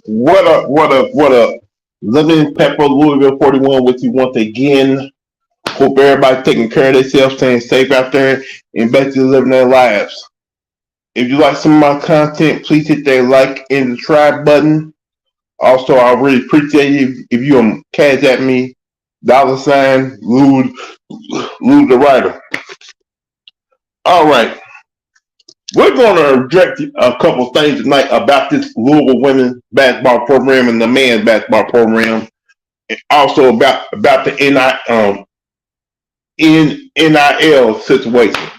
What up, what up, what up? lemonpepperLouisville41 with you once again. Hope everybody's taking care of themselves, staying safe out there, and basically living their lives. If you like some of my content, please hit that like and subscribe button. Also, I really appreciate you if you cash at me, $ Louis the writer. All right. We're going to address a couple of things tonight about this Louisville women's basketball program and the men's basketball program, and also about the NIL situation.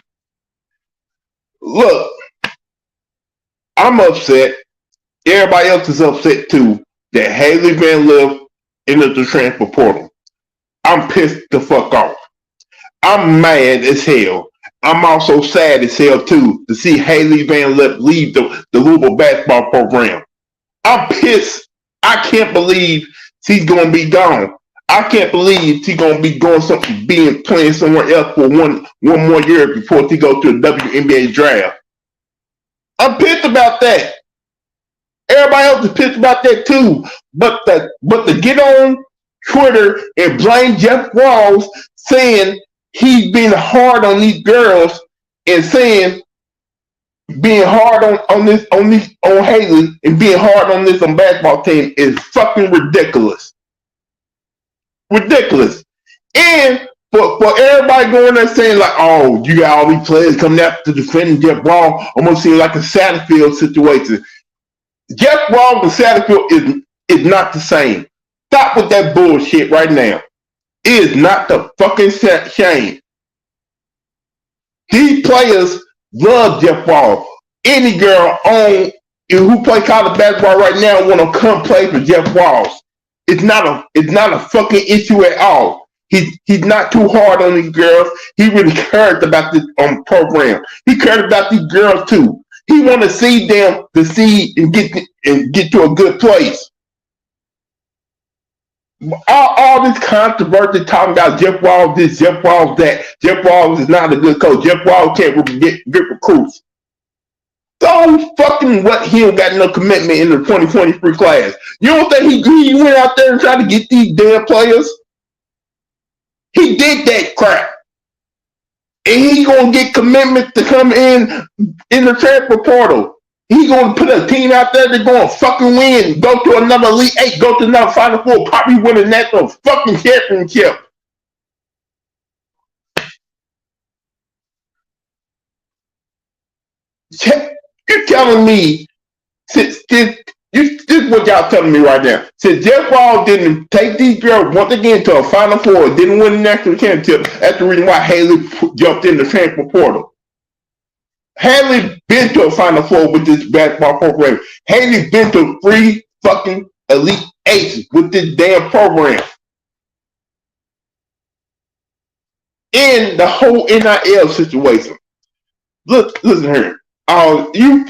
Look, I'm upset. Everybody else is upset too that Hilary Van Lith entered the transfer portal. I'm pissed the fuck off. I'm mad as hell. I'm also sad as hell too to see Hilary Van Lith leave the Louisville basketball program. I'm pissed. I can't believe she's gonna be gone. I can't believe she's gonna be playing somewhere else for one more year before she goes to the WNBA draft. I'm pissed about that. Everybody else is pissed about that too. But to get on Twitter and blame Jeff Walz saying he's being hard on these girls and saying being hard on Hilary and being hard on this basketball team is fucking ridiculous. Ridiculous. And for everybody going there saying like, oh, you got all these players coming after defending Jeff Walz, almost seems like a Satterfield situation. Jeff Walz and Satterfield is not the same. Stop with that bullshit right now. It is not the fucking shame. These players love Jeff Walz. Any girl who play college basketball right now want to come play for Jeff Walz. It's not a fucking issue at all. He's not too hard on these girls. He really cares about this program. He cares about these girls too. He want to see them succeed and get to a good place. All this controversy talking about Jeff Walz this, Jeff Walz that. Jeff Walz is not a good coach. Jeff Walz can't get recruits. So fucking what? He don't got no commitment in the 2023 class. You don't think he went out there and tried to get these damn players? He did that crap. And he gonna get commitment to come in the transfer portal. He gonna put a team out there that's gonna fucking win, go to another Elite 8, go to another Final Four, probably win a national fucking championship. You're telling me, this is what y'all telling me right now. Since Jeff Walz didn't take these girls once again to a Final Four, didn't win the national championship, that's the reason why Hilary jumped in the transfer portal. Hilary been to a Final Four with this basketball program. Hilary been to 3 fucking Elite 8s with this damn program. In the whole NIL situation. Listen here. All you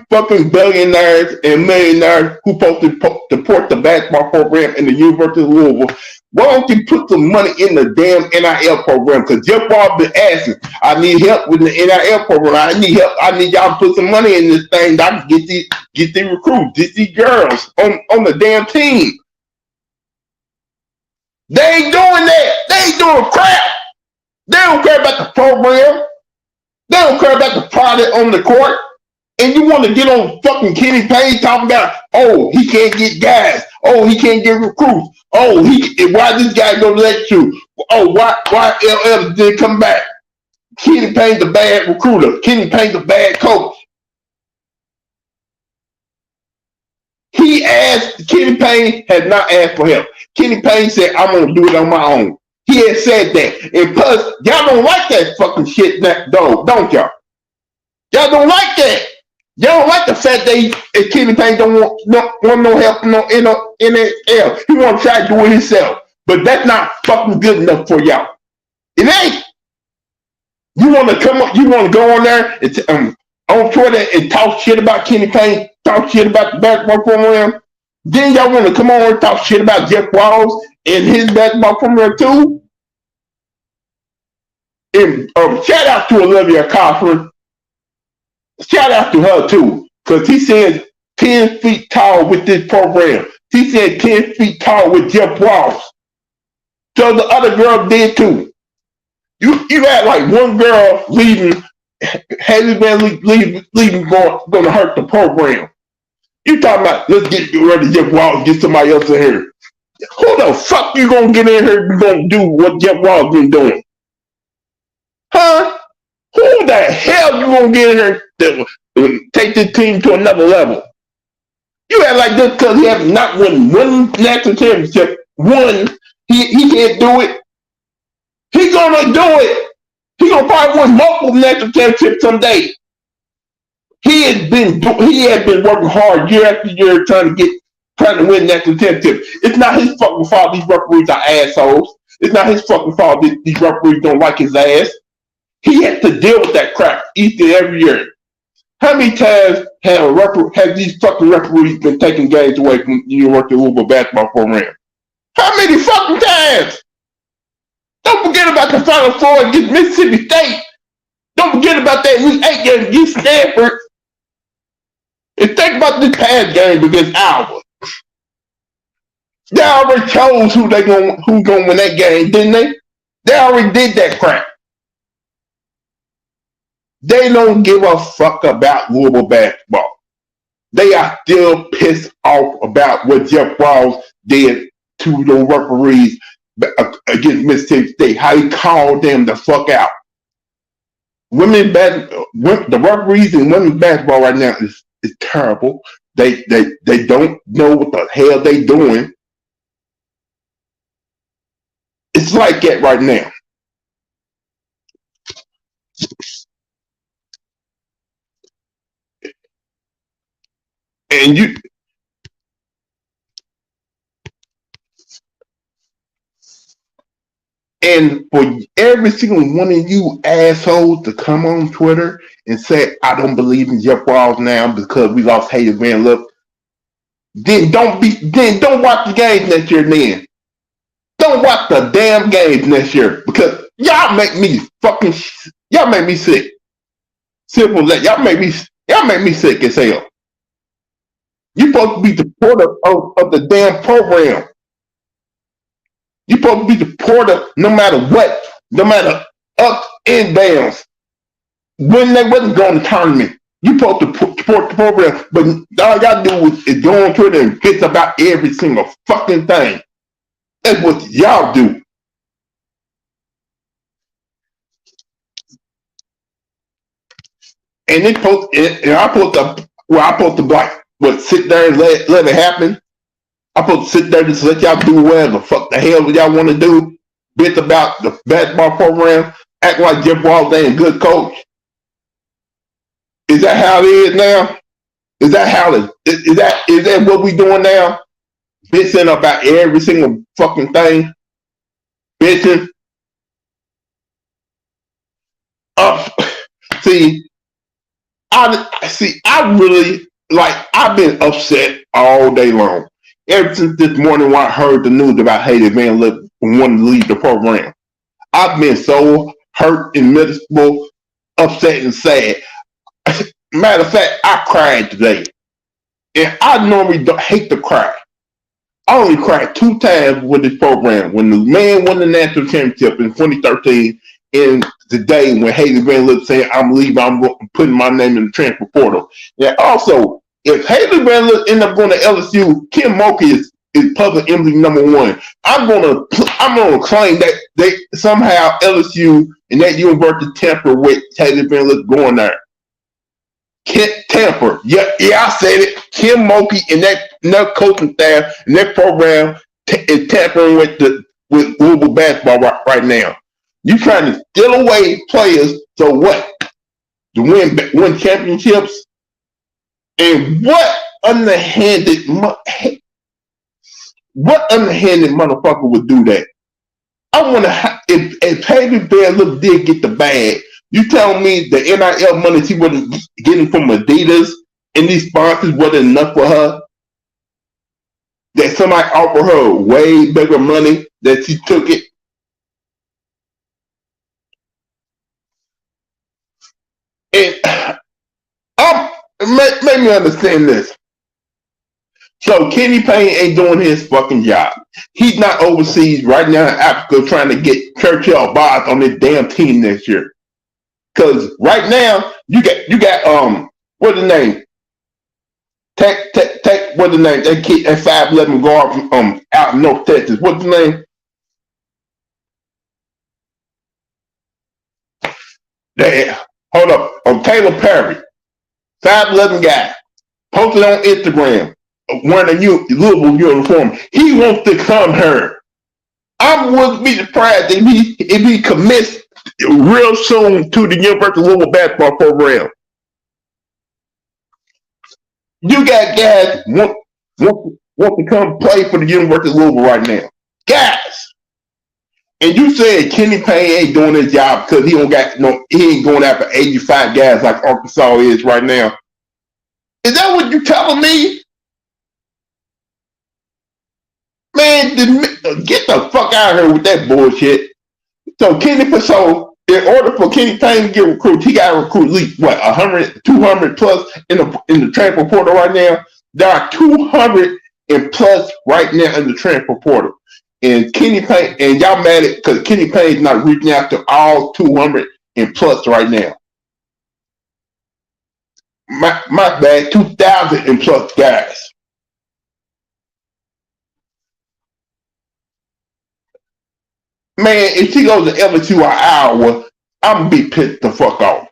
fucking billionaires and millionaires who supposed to support the basketball program in the University of Louisville, why don't you put some money in the damn NIL program? Because Jeff Walz been asking, I need help with the NIL program. I need help. I need y'all to put some money in this thing that I can get these recruits, get these girls on the damn team. They ain't doing that. They ain't doing crap. They don't care about the program. They don't care about the product on the court. And you want to get on fucking Kenny Payne talking about, oh, he can't get guys. Oh, he can't get recruits. Oh, why this guy gonna let you? Oh, why LL didn't come back? Kenny Payne's a bad recruiter. Kenny Payne's a bad coach. Kenny Payne has not asked for help. Kenny Payne said, I'm gonna do it on my own. He had said that. And plus, y'all don't like that fucking shit, though, don't y'all? Y'all don't like that. Y'all don't like the fact that Kenny Payne don't want no help in NIL. He want to try to do it himself. But that's not fucking good enough for y'all. It ain't. You want to come up, you want to go on there and on Twitter and talk shit about Kenny Payne, talk shit about the basketball program. Then y'all want to come on and talk shit about Jeff Walz in his basketball program too. And shout out to Olivia Cochran. Shout out to her too, because he said 10 feet tall with this program. He said 10 feet tall with Jeff Walz. So the other girl did too. You had like one girl leaving, Haley Van leaving going to hurt the program. You talking about let's get ready to Jeff Walz, get somebody else in here. Who the fuck you gonna get in here and gonna do what Jeff Walz been doing? Huh? Who the hell you gonna get in here to take this team to another level? You act like this because he has not won one national championship. He can't do it. He gonna do it. He gonna probably win multiple national championships someday. He has been working hard year after year trying to win national championships. It's not his fucking fault these referees are assholes. It's not his fucking fault these referees don't like his ass. He has to deal with that crap each and every year. How many times have these fucking referees been taking games away from the University of Louisville basketball program? How many fucking times? Don't forget about the Final Four against Mississippi State. Don't forget about that Elite 8 game against Stanford. And think about this past game against Iowa. They already chose who's gonna win that game, didn't they? They already did that crap. They don't give a fuck about Louisville basketball. They are still pissed off about what Jeff Walz did to the referees against Mississippi State. How he called them the fuck out. The referees in women's basketball right now is terrible. They don't know what the hell they doing. It's like that right now. And for every single one of you assholes to come on Twitter and say, I don't believe in Jeff Walz now because we lost Haley Van Lith, then don't watch the games next year then. Don't watch the damn games next year because y'all make me sick. Simple as that. Y'all make me sick as hell. You're supposed to be supportive of the damn program. You're supposed to be supportive no matter what, no matter ups and downs. When they wasn't going to tournament, you're supposed to support the program, but all you gotta do is go on Twitter and bitch about every single fucking thing. That's what y'all do. And I supposed to like sit there and let it happen. I'm supposed to sit there and just let y'all do whatever the fuck the hell y'all want to do. Bitch about the basketball program, act like Jeff Walz ain't a good coach. Is that how it is now? Is that what we doing now? Bitching about every single fucking thing. Bitching. I really I've been upset all day long. Ever since this morning when I heard the news about Haley Van Lith wanting to leave the program. I've been so hurt and miserable, upset and sad. Matter of fact, I cried today. And I normally hate to cry. I only cried 2 times with this program. When the man won the national championship in 2013 and the day when Haley Van Lith said, I'm leaving, I'm putting my name in the transfer portal. And also, if Haley Van Lith end up going to LSU, Kim Mulkey is public enemy #1. I'm gonna claim that they somehow LSU and that university tamper with Haley Van Lith going there. Tamper. Yeah, I said it. Kim Mulkey and that coaching staff and that program is tampering with Louisville basketball right now. You trying to steal away players so what? To win championships? And what underhanded motherfucker would do that? I wonder if Haley Van Lith did get the bag. You tell me the NIL money she wasn't getting from Adidas and these sponsors wasn't enough for her? that somebody offered her way bigger money that she took it. And make me understand this. So Kenny Payne ain't doing his fucking job. He's not overseas right now in Africa trying to get Churchill Barnes on this damn team next year. Cause right now you got what's the name? Take what's the name? That kid, that 5'11" guard from out in North Texas. What's the name? There. Hold up. Taylor Perry. 5'11" guy. Posted on Instagram. Wearing a Louisville uniform. He wants to come here. I wouldn't be surprised if he commits real soon to the University of Louisville basketball program. You got guys want to come play for the University of Louisville right now. Guys. And you said Kenny Payne ain't doing his job because he ain't going after 85 guys like Arkansas is right now. Is that what you telling me? Man, get the fuck out of here with that bullshit. So in order for Kenny Payne to get recruited, he got to recruit at least 100, 200 plus in the transfer portal right now. There are 200 and plus right now in the transfer portal. And Kenny Payne, and y'all mad at because Kenny Payne's not reaching out to all 200 and plus right now. My bad, 2,000 and plus guys. Man, if she goes to LSU or Iowa, I'm gonna be pissed the fuck off.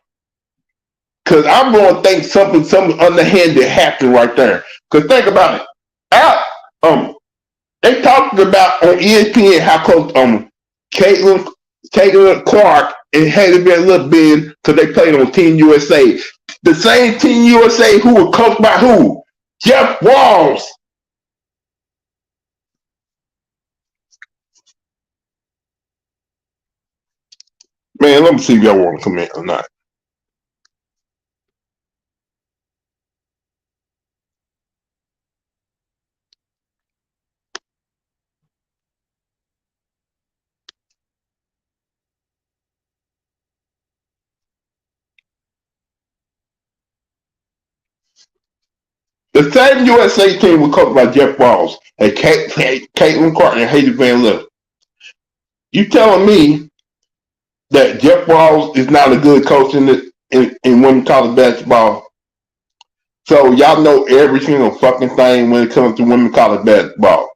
Cause I'm gonna think something underhanded happened right there. Cause think about it. They talked about on ESPN how close Caitlin Clark and Haley Van Lith been because they played on Team USA. The same Team USA who was coached by who? Jeff Walz. Man, let me see if y'all want to comment or not. The same USA team was coached by Jeff Walz and Caitlin Clark and Haley Van Lith. You telling me that Jeff Walz is not a good coach in women's college basketball? So y'all know every single fucking thing when it comes to women's college basketball.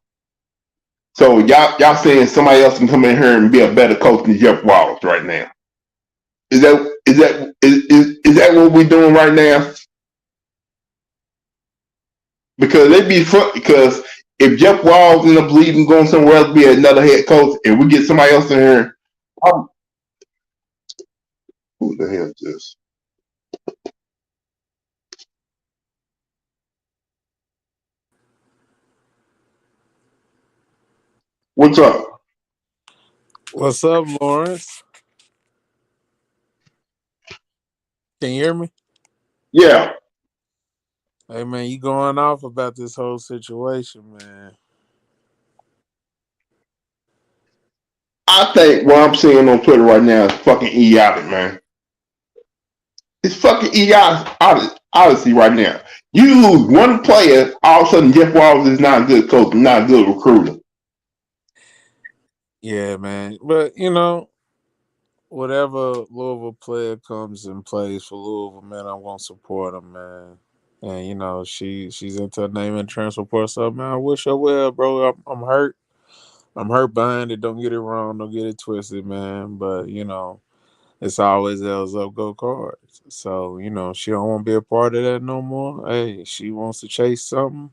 So y'all saying somebody else can come in here and be a better coach than Jeff Walz right now? Is that what we're doing right now? Because it'd be fun. Because if Jeff Walz end up leaving, going somewhere else, be another head coach, and we get somebody else in here, who the hell is this? What's up? What's up, Lawrence? Can you hear me? Yeah. Hey, man, you going off about this whole situation, man. I think what I'm seeing on Twitter right now is fucking idiotic, man. It's fucking idiotic odyssey right now. You lose one player, all of a sudden Jeff Walz is not a good coach, not a good recruiter. Yeah, man. But, whatever Louisville player comes and plays for Louisville, man, I'm going to support him, man. And, she's into a name and transfer portal. So, man, I wish her well, bro. I'm hurt. I'm hurt behind it. Don't get it wrong. Don't get it twisted, man. But, it's always L's up, go Cards. So, she don't want to be a part of that no more. Hey, she wants to chase something,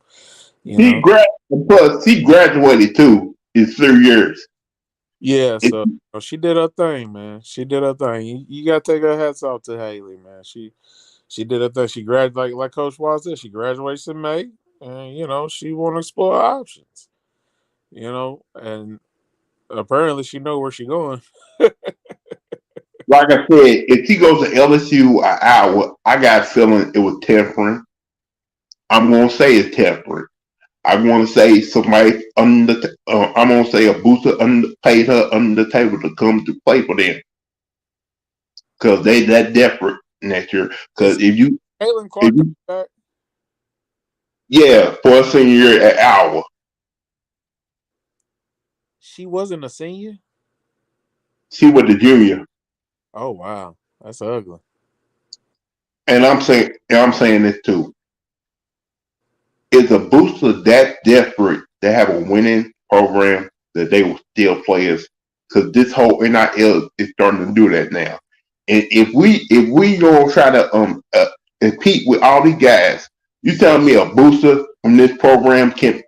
Plus, he graduated too in 3 years. Yeah, so she did her thing, man. She did her thing. You gotta take her hats off to Haley, man. She did her thing. She graduated like Coach Watts did. She graduates in May, and she want to explore options. And apparently she know where she going. Like I said, if she goes to LSU or Iowa, I got a feeling it was tempering. I'm gonna say it's tempering. I want to say somebody I'm gonna say a booster paid her under the table to come to play for them because they that desperate next year. Because Is Caitlin if Clark you back? yeah for a senior year at Iowa, She wasn't a senior. she was the junior, Oh wow, that's ugly. and I'm saying this too. Is a booster that desperate to have a winning program that they will still play us? Because this whole NIL is starting to do that now. And if we gonna try to compete with all these guys, you telling me a booster from this program can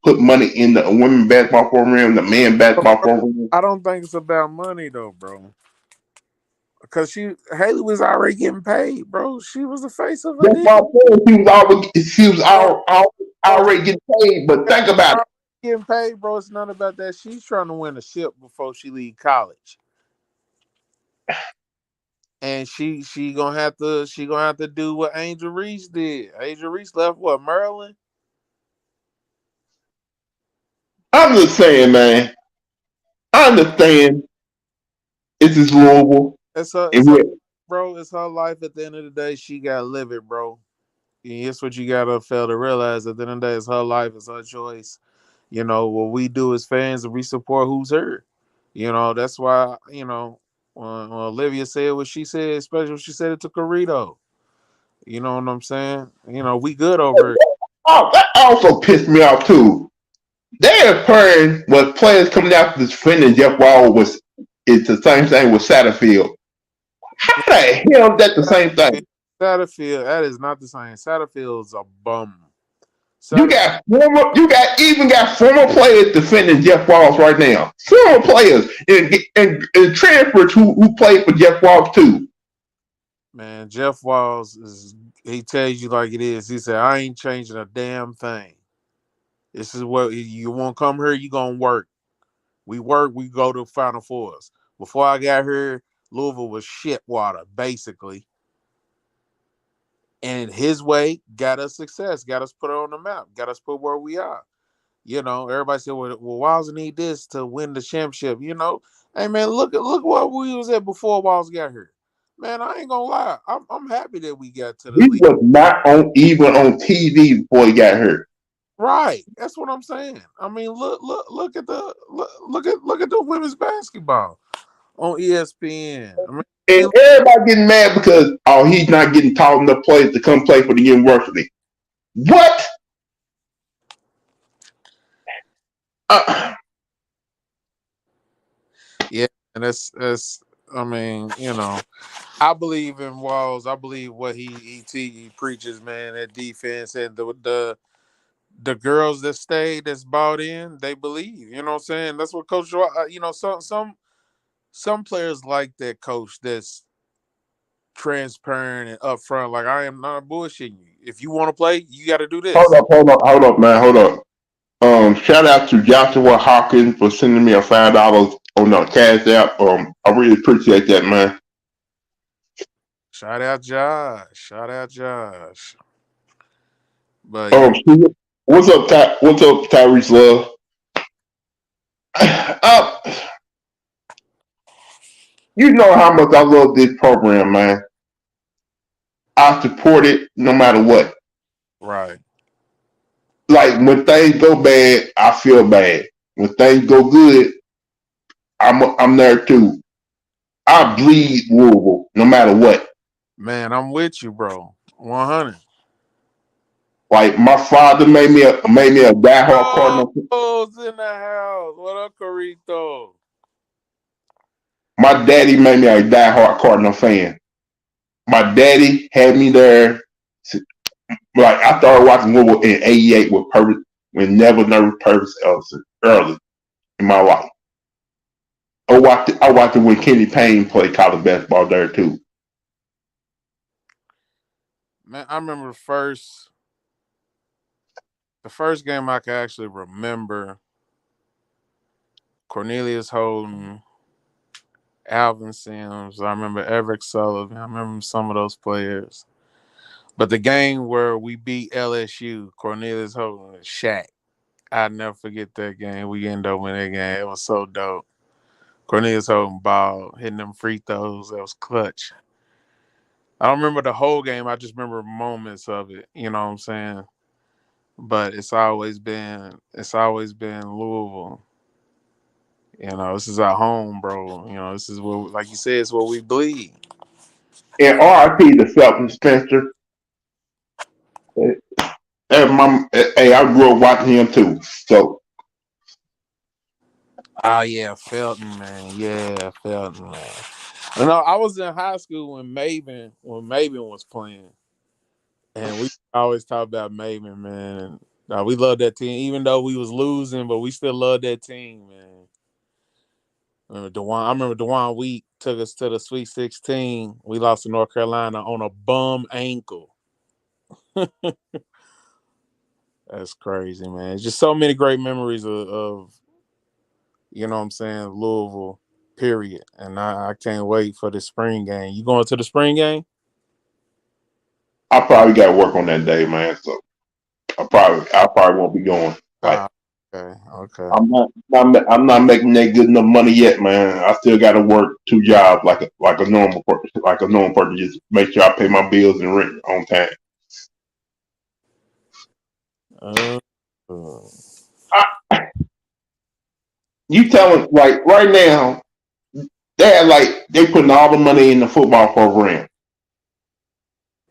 put money in the women's basketball program, the men basketball program? I don't think it's about money though, bro. Because Haley was already getting paid, bro. She was the face of a That's deal. my point. Bro, bro, Already getting paid. But think about it. already getting paid, bro. It's not about that. She's trying to win a ship before she leave college. And she gonna have to do what Angel Reese did. Angel Reese left what, Maryland? I'm just saying, man. I understand this is Louisville. It's And her, we bro. It's her life. At the end of the day, she gotta live it, bro. And it's what you gotta fail to realize. At the end of the day, it's her life. It's her choice. What we do as fans, we support who's her. That's why. When Olivia said what she said, especially when she said it to Corrito. You know what I'm saying? We good over it. that also pissed me off too. They're playing with players coming out to defending Jeff Wall was it's the same thing with Satterfield. How the hell is that the same thing? Satterfield, that is not the same. Satterfield's a bum. You Satterfield, got former players defending Jeff Walls right now. Former players and transfers who played for Jeff Walls too. man, Jeff Walls he tells you like it is. He said, I ain't changing a damn thing. This is what you want to come here, you gonna work. We work, we go to Final Fours. Before I got here, Louisville was shit water, basically. And his way got us success, got us put on the map, got us put where we are. Everybody said, well, Walls need this to win the championship. Hey man, look what we was at before Walls got here. Man, I ain't gonna lie. I'm happy that we got to the He league. was not even on TV before he got hurt. Right. That's what I'm saying. I mean, look at the women's basketball on ESPN. And everybody getting mad because he's not getting taught enough players to come play for the university. What? Uh, Yeah, and that's. I mean, I believe in Walls. I believe what he preaches, man. That defense and the girls that stay, that's bought in, they believe. You know what I'm saying? That's what Coach. Some players like that coach that's transparent and upfront. Like, I am not bullshitting you. If you want to play, you got to do this. hold up, man, hold up. Shout out to Joshua Hawkins for sending me a $5 on the Cash App. I really appreciate that, man. Shout out Josh. Shout out Josh. But What's up, What's up, Tyrese Love? uh, you know how much I love this program, man. I support it no matter what. right, Like when things go bad, I feel bad. When things go good, I'm there too. I bleed Louisville no matter what. man, I'm with you, bro. 100. Like my father made me a diehard Cardinal. Oh, in the house. What up, Carito? My daddy made me a diehard Cardinal fan. My daddy had me there. Like I started watching Louisville in '88 with Purvis, when Never Nervous Purvis Ellison early in my life. I watched it when Kenny Payne played college basketball there too. Man, I remember the first game I can actually remember. Cornelius Holden, Alvin Sims. I remember Eric Sullivan. I remember some of those players. But the game where we beat LSU, Cornelius Hogan and Shaq, I'll never forget that game. We ended up winning that game. It was so dope. Cornelius Hogan ball, hitting them free throws. That was clutch. I don't remember the whole game. I just remember moments of it. You know what I'm saying? But it's always been Louisville. You know, this is our home, bro. You know, this is what, like you said, it's what we bleed. And RIP to Felton Spencer. Hey, I grew up watching him too. So Oh yeah, Felton, man. Yeah, Felton, man. You know, I was in high school when Maven was playing, and we always talk about Maven, man. We love that team, even though we was losing, but we still love that team, man. I remember Dewan Wheat took us to the Sweet 16. We lost to North Carolina on a bum ankle. That's crazy, man. It's just so many great memories of you know what I'm saying, Louisville, period. And I can't wait for the spring game. You going to the spring game? I probably got to work on that day, man. So I probably won't be going. Like Okay. I'm not making that good enough money yet, man. I still got to work 2 jobs like a normal person, just make sure I pay my bills and rent on time. Uh, You telling like right now they putting all the money in the football program,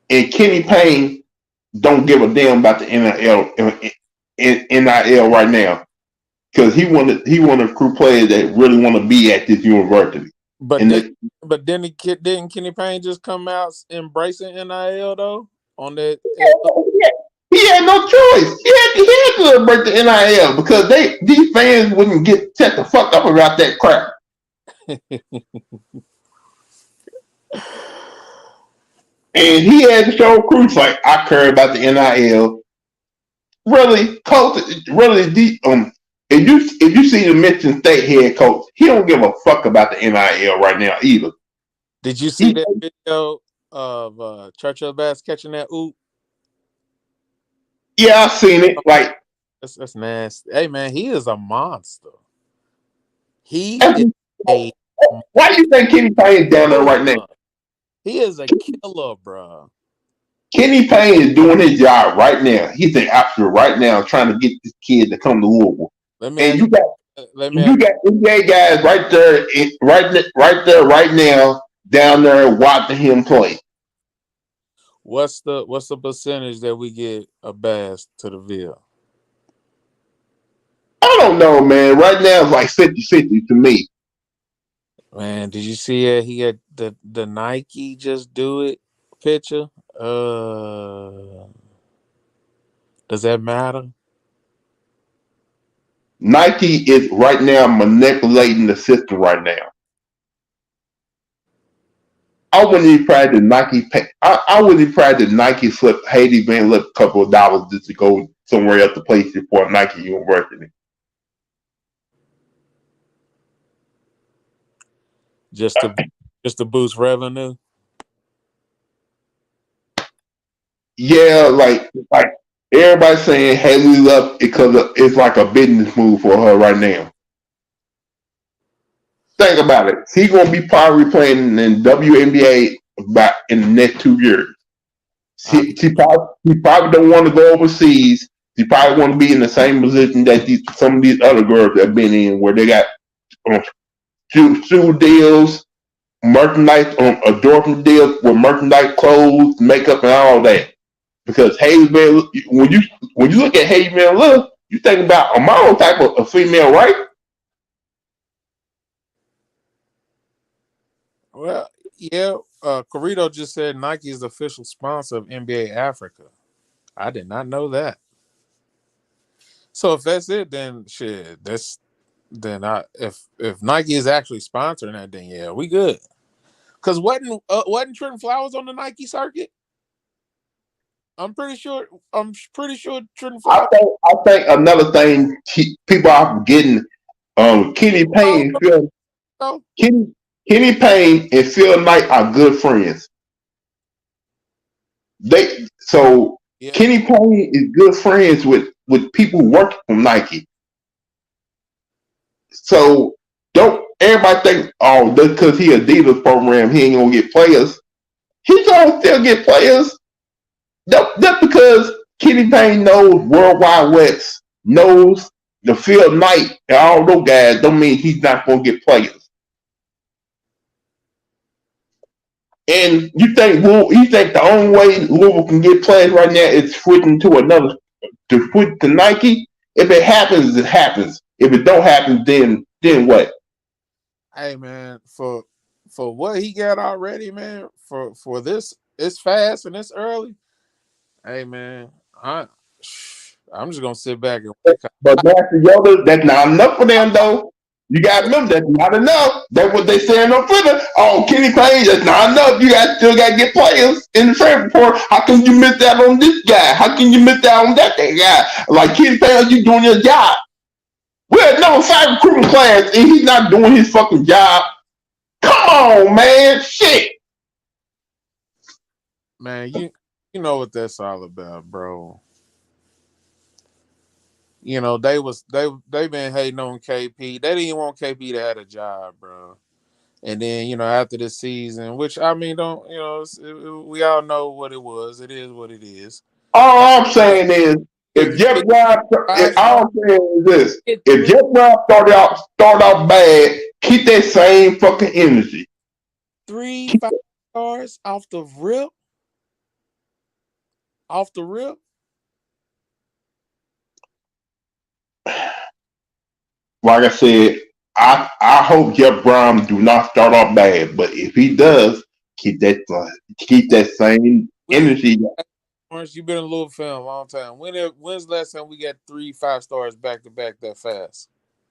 and Kenny Payne don't give a damn about the NIL right now because he want to recruit players that really want to be at this university. but And didn't Kenny Payne just come out embracing NIL though on that? he had no choice. He had to break the NIL because these fans wouldn't get set the fuck up about that crap. And he had to show recruits like I care about the NIL. Really, coach. Really, if you see the Michigan State head coach, he don't give a fuck about the NIL right now either. Did you see that video of Churchill Bass catching that oop? Yeah, I seen it. Like that's nasty. Hey man, he is a monster. He is a why do you think Kenny Payne down there right now? He is a killer, bro. Kenny Payne is doing his job right now. He's an actor right now trying to get this kid to come to Louisville. And you got NBA guys right there, right now, down there watching him play. What's the percentage that we get a Bass to the Ville? I don't know, man. Right now it's like 50-50 to me. Man, did you see it? He had the Nike Just Do It picture. Does that matter? Nike is right now manipulating the system right now. I wouldn't even proud that Nike pay. I wouldn't even proud that Nike slipped Haiti Van Lip a couple of dollars just to go somewhere else to place it for Nike University. Just to boost revenue. Yeah, like everybody's saying Haley left because it's like a business move for her right now. Think about it. She's gonna be probably playing in WNBA about in the next 2 years. She probably don't want to go overseas. She probably want to be in the same position that some of these other girls have been in, where they got shoe deals, merchandise, endorsement deals with merchandise, clothes, makeup, and all that. Because Hayesville, when you look at Hayesville, you think about a model type of a female, right? Well, yeah. Corrido just said Nike is the official sponsor of NBA Africa. I did not know that. So if that's it, then shit, if Nike is actually sponsoring that, then yeah, we good. Because wasn't Trenton Flowers on the Nike circuit? I'm pretty sure Trenton Flowers. I think another thing people are forgetting, Kenny Payne, Kenny Payne and Phil Knight are good friends. So Yeah. Kenny Payne is good friends with people working from Nike. So don't everybody think, oh, just because he Adidas program, he ain't gonna get players. He's gonna still get players. That's because Kenny Payne knows Worldwide West, knows the Phil Knight, and all those guys. Don't mean he's not gonna get players. And you think the only way Louisville can get players right now is switching to switch to Nike? If it happens, it happens. If it don't happen, then what? Hey man, for what he got already, man, for this, it's fast and it's early. Hey man, I'm just gonna sit back and wait. But that's not enough for them though. You got to remember that's not enough. That's what they saying on Twitter. Oh, Kenny Payne, that's not enough. You still got to get players in the transfer portal. How can you miss that on this guy? How can you miss that on that guy? Like Kenny Payne, you doing your job. We're at number 5 recruiting class, and he's not doing his fucking job. Come on, man, shit. Man, you know what that's all about, bro. You know, they been hating on KP. They didn't want KP to have a job, bro. And then, you know, after the season, which I mean, don't you know, we all know what it was. It is what it is. All I'm But saying is, if if you Jeff get Brown, five all stars, I'm saying is this: get if three Jeff Brown start out bad, keep that same fucking energy. three Keep, 5 stars off the rip. like I said, I hope Jeff Brown do not start off bad, but if he does, keep that same We energy. Orange, you've been in Louisville for a long time. When's the last time we got 3 5 stars back to back that fast?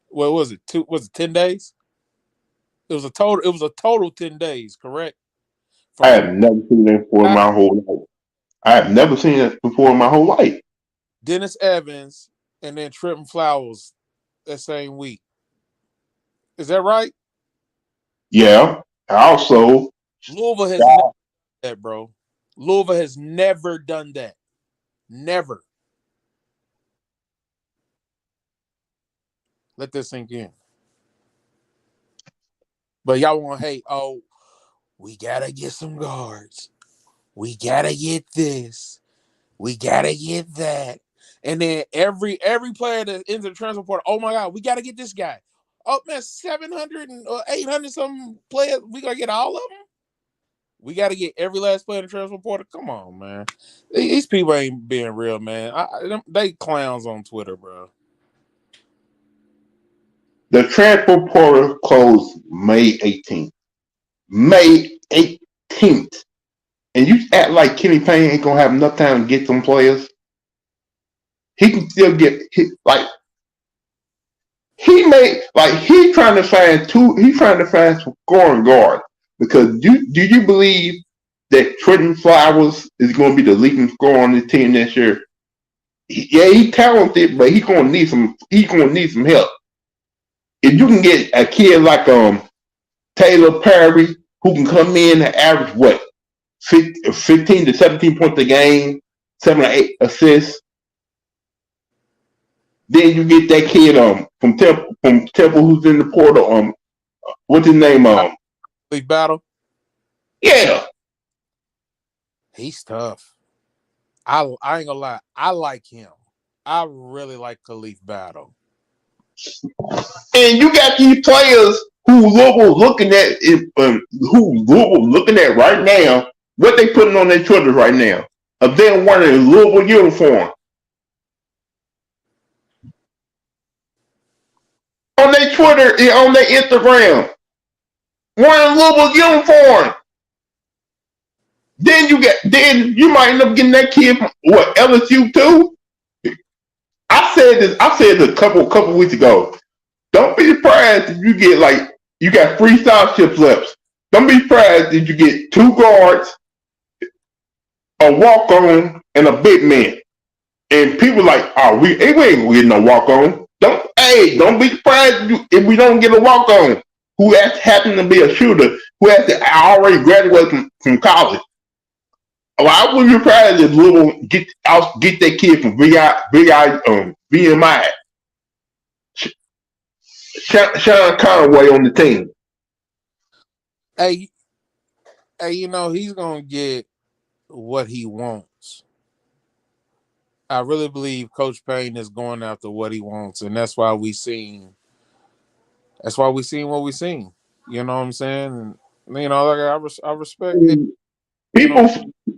What was it? Was it 10 days? It was a total 10 days, correct? I From have never seen that before in my whole life. I have never seen it before in my whole life. Dennis Evans and then Trenton Flowers that same week. Is that right? Yeah. Also, Louisville has never done that, bro. Louisville has never done that. Never. Let this sink in. But y'all want to hate, oh, we gotta get some guards. We gotta get this. We gotta get that. And then every player that ends the transfer portal, oh my God, we gotta get this guy. Oh man, 700 and 800 some players. We gotta get all of them. We gotta get every last player in the transfer portal. Come on, man. These people ain't being real, man. They clowns on Twitter, bro. the transfer portal closed May 18th. May 18th. And you act like Kenny Payne ain't gonna have enough time to get some players. He can still get like he's trying to find some scoring guards. Because do you believe that Trenton Flowers is gonna be the leading scorer on the team this year? Yeah, he's talented, but he's gonna need some help. If you can get a kid like Taylor Perry who can come in and average what 15 to 17 points a game, 7 or 8 assists. Then you get that kid from Temple who's in the portal. What's his name? League battle. Yeah. He's tough. I ain't gonna lie. I like him. I really like Khalif Battle. And you got these players who Louisville looking at right now. What they putting on their Twitter right now? Of them wearing a Louisville uniform. On their Twitter and on their Instagram. Wearing a Louisville uniform. Then you might end up getting that kid from LSU too. I said this a couple weeks ago. Don't be surprised if you got 3 scholarships left. Don't be surprised if you get 2 guards, a walk-on, and a big man. And people like, oh, we ain't getting no walk-on. Don't be surprised if we don't get a walk-on who has happened to be a shooter who has to already graduate from college. I wouldn't be surprised if Louisville get that kid from VMI, Sean Conway on the team. Hey, you know, he's gonna get what he wants. I really believe Coach Payne is going after what he wants, and that's why we seen. That's why we seen what we seen. You know what I'm saying? And you know, like I respect it. You know, People,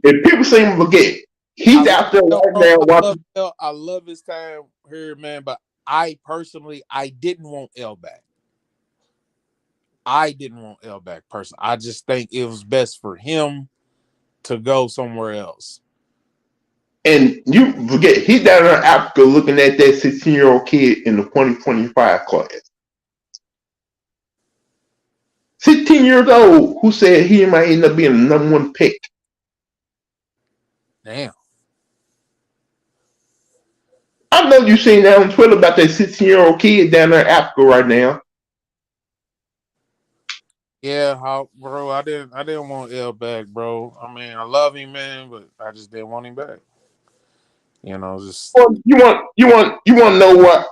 if people seem to forget, I he's out there love, right bro, now watching. I love his time here, man. But I personally, I didn't want L back. I didn't want L back personally. I just think it was best for him to go somewhere else. And you forget, he's down in Africa looking at that 16-year-old kid in the 2025 class. 16 years old, who said he might end up being the number one pick. Damn. I know you seen that on Twitter about that 16-year-old kid down there in Africa right now. Yeah, bro. I didn't want L back, bro. I mean, I love him, man, but I just didn't want him back. You know, just Well, you want to know what?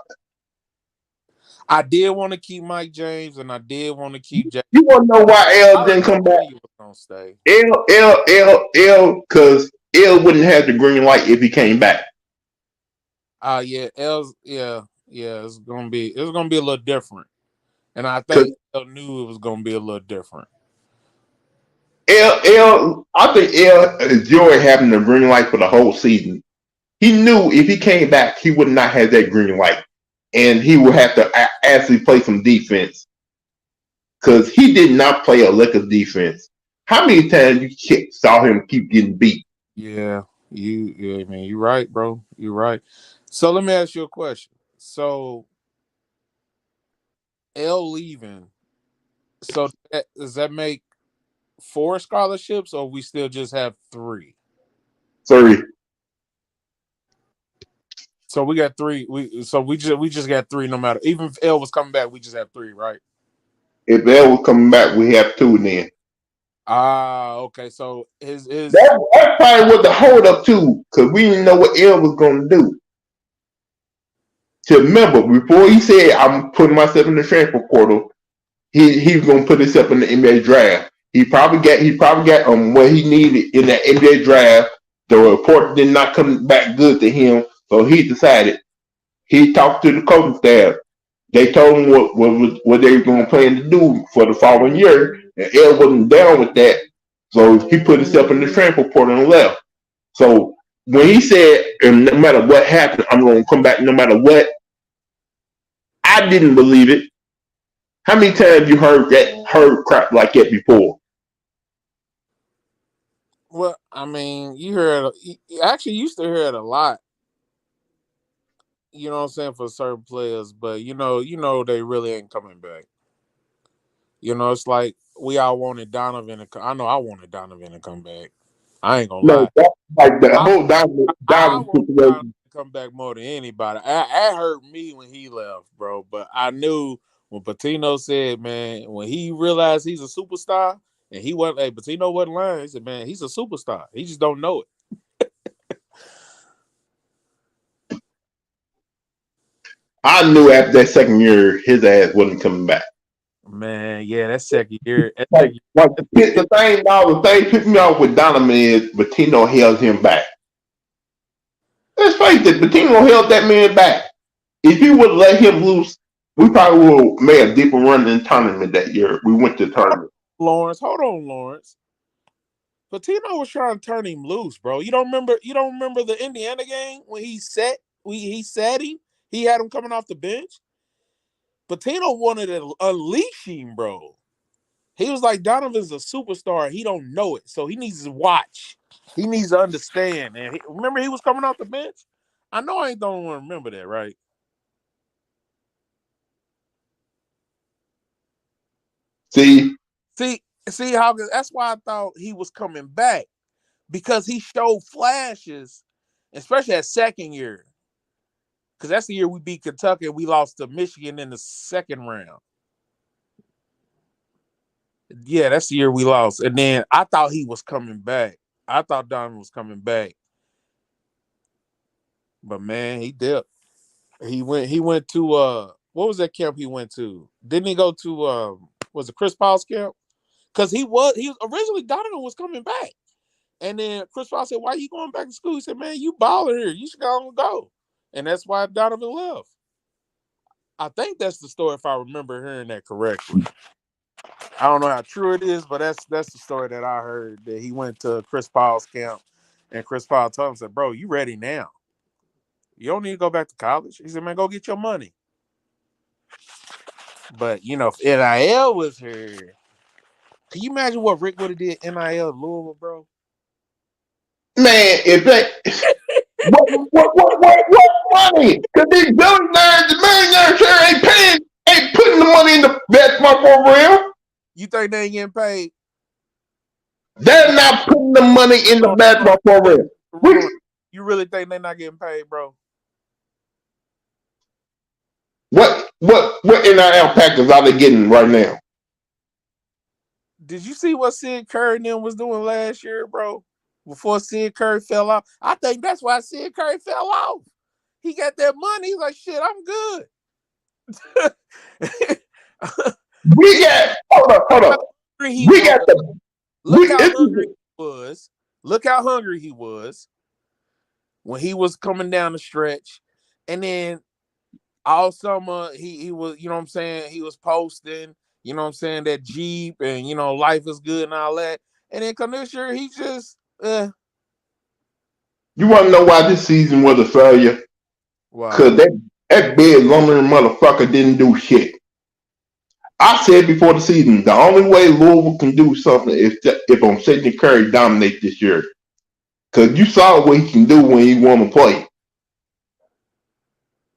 I did want to keep Mike James, and I did want to keep Jack. You want to know why L I didn't come back? he was gonna stay. Because L wouldn't have the green light if he came back. Yeah, it's gonna be a little different, and I think L knew it was gonna be a little different. I think L enjoyed having the green light for the whole season. He knew if he came back, he would not have that green light, and he would have to actually play some defense because he did not play a lick of defense. How many times you saw him keep getting beat? Yeah, I mean, you're right, bro. You're right. So let me ask you a question. So L leaving, so does that make 4 scholarships, or we still just have 3? Sorry. So we got 3. We just got 3. No matter, even if L was coming back, we just have 3, right? If L was coming back, we have 2 then. Okay. So his that's probably what the hold up too, because we didn't know what L was going to do. To remember, before he said I'm putting myself in the transfer portal, he was going to put himself in the NBA draft. He probably got what he needed in that NBA draft. The report did not come back good to him, so he decided. He talked to the coaching staff. They told him what they were going to plan to do for the following year, and Ed wasn't down with that, so he put himself in the transfer portal and left. So when he said, no matter what happened, I'm going to come back no matter what, I didn't believe it. How many times you heard crap like that before? Well, I mean, you actually used to hear it a lot. You know what I'm saying, for certain players, but you know they really ain't coming back. You know, it's like we all wanted Donovan I know I wanted Donovan to come back. I ain't gonna No, lie. that's like the whole I Donovan want Donovan situation. to come back more than anybody. It hurt me when he left, bro. But I knew when Patino said, man, when he realized he's a superstar, and he wasn't, hey, Patino wasn't lying. He said, man, he's a superstar. He just don't know it. I knew after that second year, his ass wasn't coming back. Man, yeah, that second year. The thing pissed me off with Donovan is Patino held him back. Let's face it, Patino held that man back. If he would let him loose, we probably would have made a deeper run in the tournament that year. We went to the tournament. Hold on, Lawrence. Patino was trying to turn him loose, bro. You don't remember the Indiana game when he sat him? He had him coming off the bench. Patino wanted to unleash him, bro. He was like, Donovan's a superstar. He don't know it, so he needs to watch. He needs to understand. And remember, he was coming off the bench. I know I ain't the only one to remember that, right? See how that's why I thought he was coming back, because he showed flashes, especially that second year. Because that's the year we beat Kentucky and we lost to Michigan in the second round. Yeah, that's the year we lost. And then I thought he was coming back. I thought Donovan was coming back, but man, he dipped. He went to what was that camp he went to? Didn't he go to was it Chris Paul's camp? Because he was originally Donovan was coming back. And then Chris Paul said, "Why are you going back to school?" He said, "Man, you baller here. You should go." And that's why Donovan left. I think that's the story if I remember hearing that correctly. I don't know how true it is, but that's the story that I heard, that he went to Chris Paul's camp and Chris Paul told him, said, "Bro, you ready now. You don't need to go back to college." He said, "Man, go get your money." But if NIL was here, can you imagine what Rick would have did NIL in Louisville, bro? Man, if they what money? Because these billionaires, the millionaires here ain't putting the money in the basketball program. You think they ain't getting paid? They're not putting the money in the basketball program. You really think they're not getting paid, bro? What NIL package are they getting right now? Did you see what Sid Curry and them was doing last year, bro? Before Sid Curry fell off. I think that's why Sid Curry fell off. He got that money. He's like, shit, I'm good. We got hold up. We got the look how hungry he was. Look how hungry he was when he was coming down the stretch. And then all summer he was, you know what I'm saying, he was posting, you know what I'm saying, that Jeep and life is good and all that. And then come this year, he just You want to know why this season was a failure? Because that big lumbering motherfucker didn't do shit. I said before the season, the only way Louisville can do something is if Sidney Curry dominates this year. Because you saw what he can do when he want to play.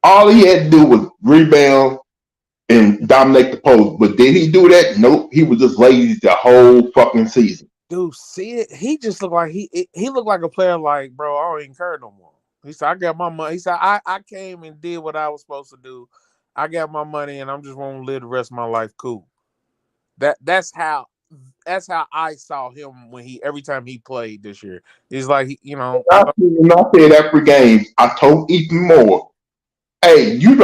All he had to do was rebound and dominate the post. But did he do that? Nope. He was just lazy the whole fucking season. Dude, see it? He just looked like he looked like a player like, bro, I don't even care no more. He said, I got my money. He said, I came and did what I was supposed to do. I got my money and I'm just want to live the rest of my life cool. That's how I saw him when every time he played this year. It's like I said every game, I told Ethan Moore, hey, you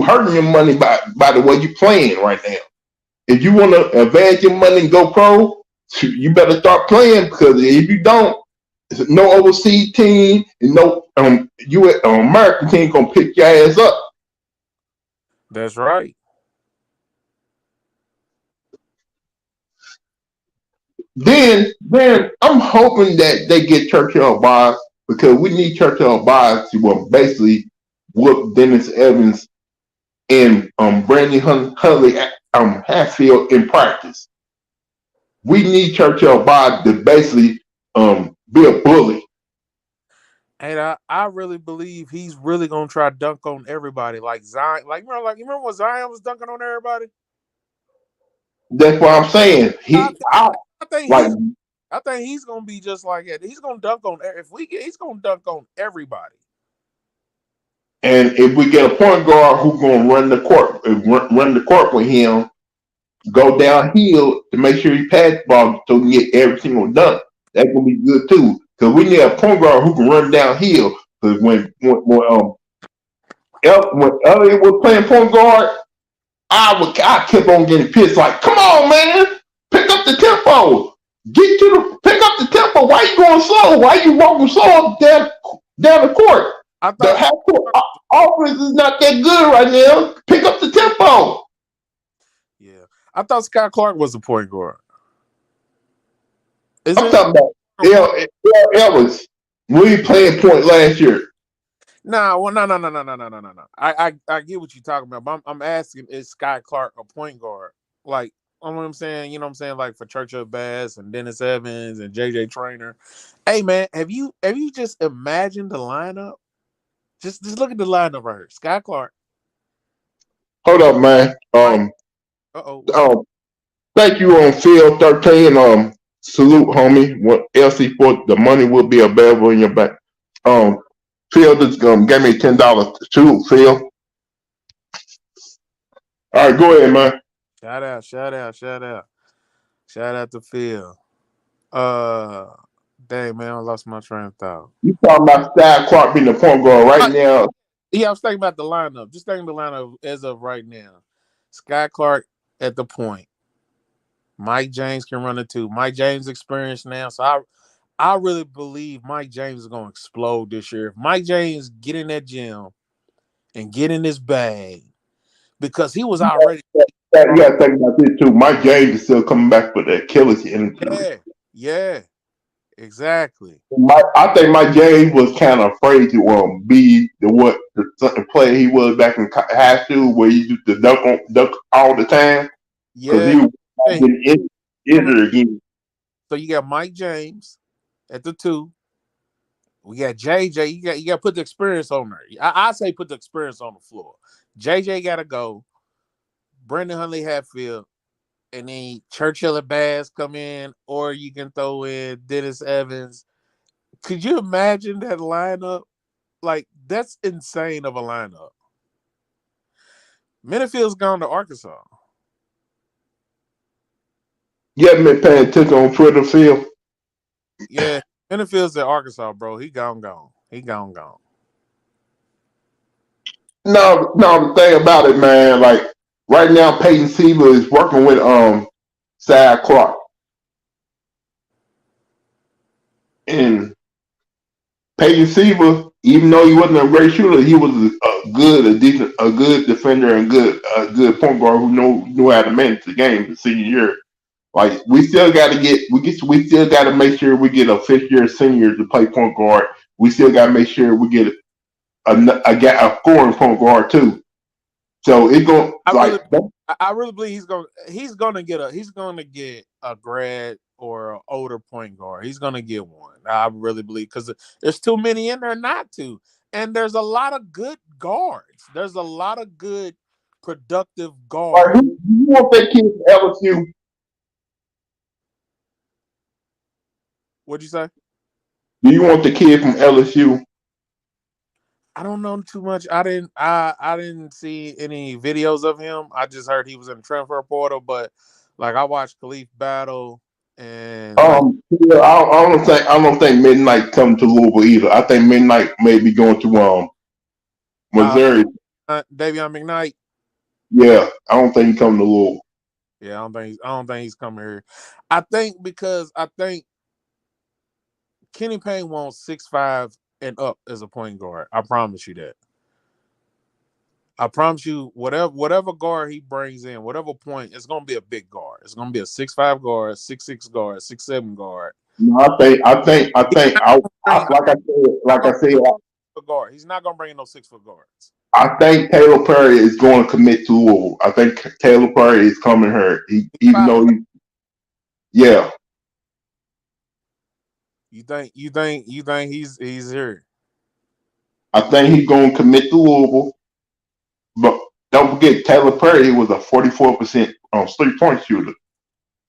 hurting your money by the way you playing right now. If you want to advance your money and go pro, you better start playing, because if you don't, no overseas team and no American team gonna pick your ass up. That's right. Then I'm hoping that they get Churchill Boss, because we need Churchill Boss to basically whoop Dennis Evans and Brandon Huntley Hatfield in practice. We need Churchill Boss to basically be a bully. And I really believe he's really gonna try to dunk on everybody, like Zion. Like you remember when Zion was dunking on everybody? That's what I'm saying. I think he's gonna be just like that. He's gonna dunk on he's gonna dunk on everybody. And if we get a point guard who's gonna run the court with him, go downhill to make sure he pass the ball so he get every single dunk, that's gonna be good too. Because we need a point guard who can run downhill. Because when Elliott was playing point guard, I kept on getting pissed. Like, come on, man, pick up the tempo. Pick up the tempo. Why you going slow? Why you walking slow down the court? The half court offense is not that good right now. Pick up the tempo. Yeah, I thought Scott Clark was the point guard. I'm talking about Ellis. We playing point last year. No. I get what you're talking about, but I'm asking, is Scott Clark a point guard? Like, you know what I'm saying? You know what I'm saying? Like for Churchill Bass and Dennis Evans and JJ Traynor. Hey man, have you just imagined the lineup? Just look at the lineup right here. Scott Clark. Hold up, man. Thank you on Field 13. Salute, homie. What LC4? The money will be available in your bank. Phil just gave me $10 to shoot, Phil. All right, go ahead, man. Shout out to Phil. Dang, man, I lost my train of thought. You talking about Sky Clark being the point guard right now? Yeah, I was thinking about the lineup. Just thinking the lineup as of right now. Sky Clark at the point. Mike James can run it too. Mike James experienced now, so I really believe Mike James is going to explode this year. If Mike James get in that gym and get in his bag, because he was already. You got to think about this too. Mike James is still coming back for the Achilles injury. Yeah, exactly. I think Mike James was kind of afraid to be the player he was back in high school, where he used to dunk all the time because Yeah, he was getting injured again. so you got Mike James at the 2. We got JJ. You got to put the experience on there. I say put the experience on the floor. JJ got to go. Brendan Huntley Hatfield, and then Churchill and Bass come in, or you can throw in Dennis Evans. Could you imagine that lineup? Like, that's insane of a lineup. Minifield's gone to Arkansas. You haven't been paying attention on Twitter, Phil? Yeah, Minifield's at Arkansas, bro. He gone. He gone. No, the thing about it, man, like right now, Peyton Siva is working with Sky Clark, and Peyton Siva, even though he wasn't a great shooter, he was a good defender and a good point guard who knew how to manage the game the senior year. Like we still got to make sure we get a 5th-year senior to play point guard. We still got to make sure we get a scoring point guard too. So it's going I really believe he's gonna get a grad or an older point guard. He's gonna get one. I really believe, because there's too many in there not to, and there's a lot of good guards. There's a lot of good productive guards. You want that kid from LSU? What'd you say? Do you want the kid from LSU? I don't know too much. I didn't see any videos of him. I just heard he was in the transfer portal, but like I watched Khalif battle, and yeah, I don't think Midnight come to Louisville either. I think Midnight may be going to Missouri. Davion McKnight. Yeah, I don't think he come to Louisville. Yeah, I don't think he's coming here. I think Kenny Payne wants 6'5" and up as a point guard. I promise you that. I promise you, whatever guard he brings in, whatever point, it's gonna be a big guard. It's gonna be a 6'5" guard, 6'6" guard, 6'7" guard. No, like I said, guard. He's not gonna bring in no 6-foot guards. I think Taylor Perry is going to commit to Louisville. I think Taylor Perry is coming here, even though yeah. You think he's here? I think he's going to commit to Louisville, but don't forget Taylor Perry was a 44% 3-point shooter.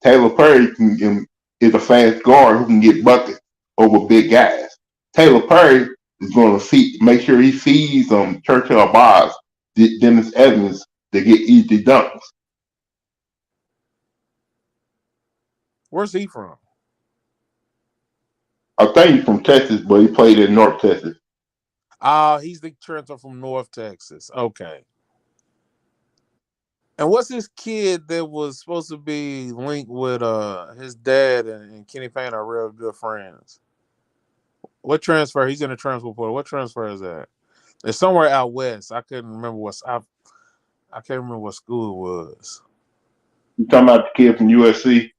Taylor Perry is a fast guard who can get buckets over big guys. Taylor Perry is going to make sure he feeds Churchill Boss, Dennis Evans to get easy dunks. Where's he from? I think he's from Texas, but he played in North Texas. He's the transfer from North Texas. Okay. And what's this kid that was supposed to be linked with his dad and Kenny Payne are real good friends? What transfer? He's in the transfer portal. What transfer is that? It's somewhere out west. I couldn't remember I can't remember what school it was. You talking about the kid from USC?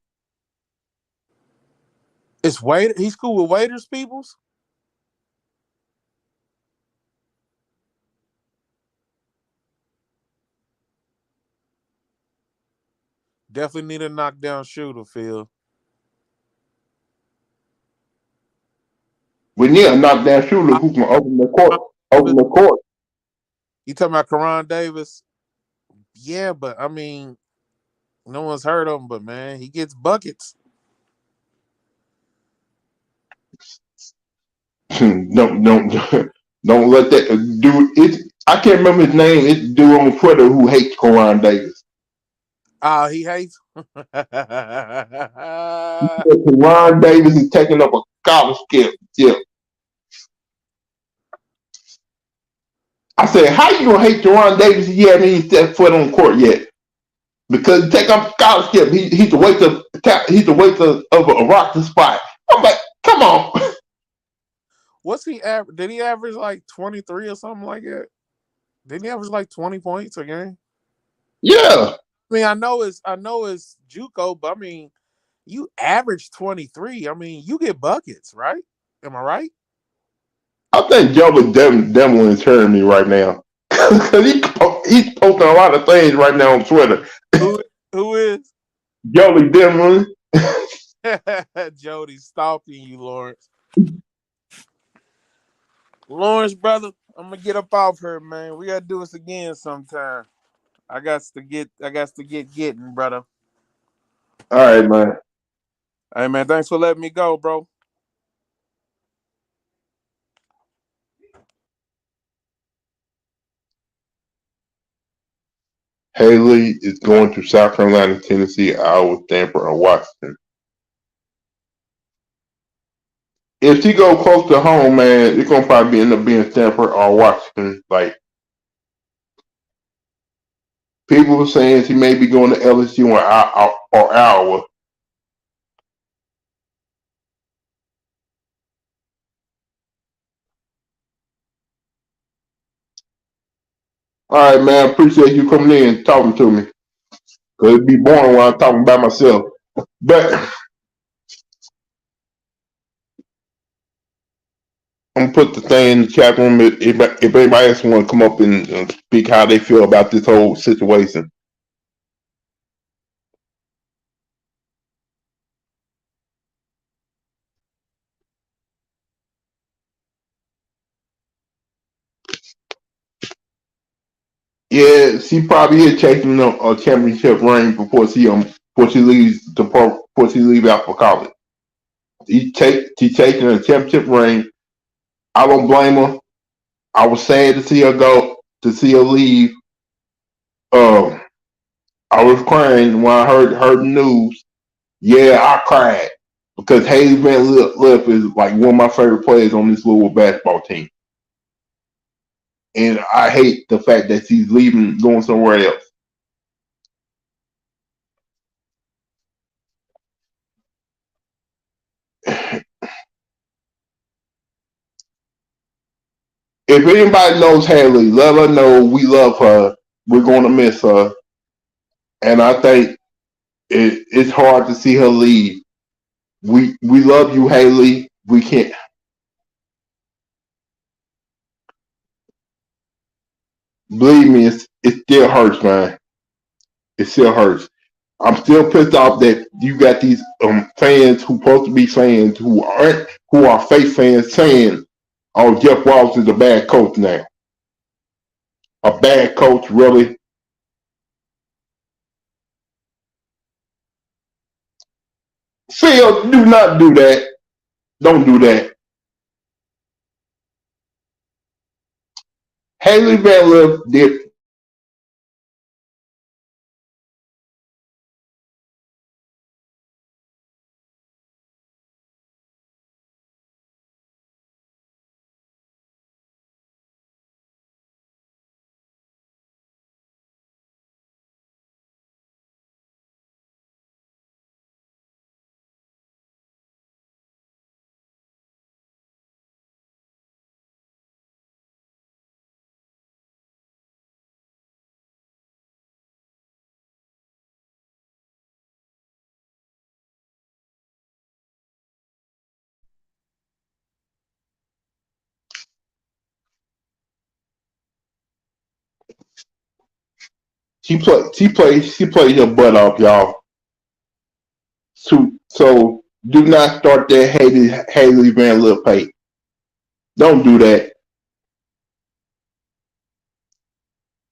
It's Waiter. He's cool with Waiters Peoples. Definitely need a knockdown shooter, Phil. We need a knockdown shooter who can open the court. You talking about Karan Davis? Yeah, but I mean, no one's heard of him, but man, he gets buckets. Don't let that dude. I can't remember his name. It's the dude on Twitter who hates Karan Davis. He hates. Karan Davis is taking up scholarship. Yeah. I said, how you gonna hate Deron Davis if he hasn't even set foot on court yet? Because he take off the scholarship, he's the waste of a roster spot. I'm like, come on. What's he average? Did he average like 23 or something like that? Didn't he average like 20 points a game? Yeah. I mean, I know it's JUCO, but I mean, you average 23. I mean, you get buckets, right? Am I right? I think Joe Devlin is hurting me right now. Because he's posting a lot of things right now on Twitter. Who is? Joey Devlin. Jody stalking you, Lawrence. Lawrence, brother, I'm gonna get up off here, man. We gotta do this again sometime. I got to get getting, brother. All right, man. Hey, man, thanks for letting me go, bro. Haley is going to South Carolina, Tennessee, Iowa, Stanford, or Washington. If she go close to home, man, it's gonna probably end up being Stanford or Washington. Like people were saying, she may be going to LSU or Iowa. All right, man. Appreciate you coming in and talking to me. Cause it'd be boring when I'm talking by myself. But I'm gonna put the thing in the chat room if anybody else want to come up and speak how they feel about this whole situation. Yeah, she probably is chasing a championship ring before she leaves before she leave out for college. She's chasing a championship ring. I don't blame her. I was sad to see her leave. Um, I was crying when I heard the news. Yeah, I cried because Haley Van Lith is like one of my favorite players on this Louisville basketball team, and I hate the fact that she's leaving, going somewhere else. If anybody knows Haley, let her know we love her. We're going to miss her, and I think it's hard to see her leave. We love you, Haley. We can't. Believe me, it still hurts, man. It still hurts. I'm still pissed off that you got these fans who supposed to be fans who are fake fans saying, "Oh, Jeff Walz is a bad coach now." A bad coach, really? Phil, do not do that. Don't do that. Haley Van Lith did. She played her butt off, y'all. So do not start that Haley Van Lith hate. Don't do that.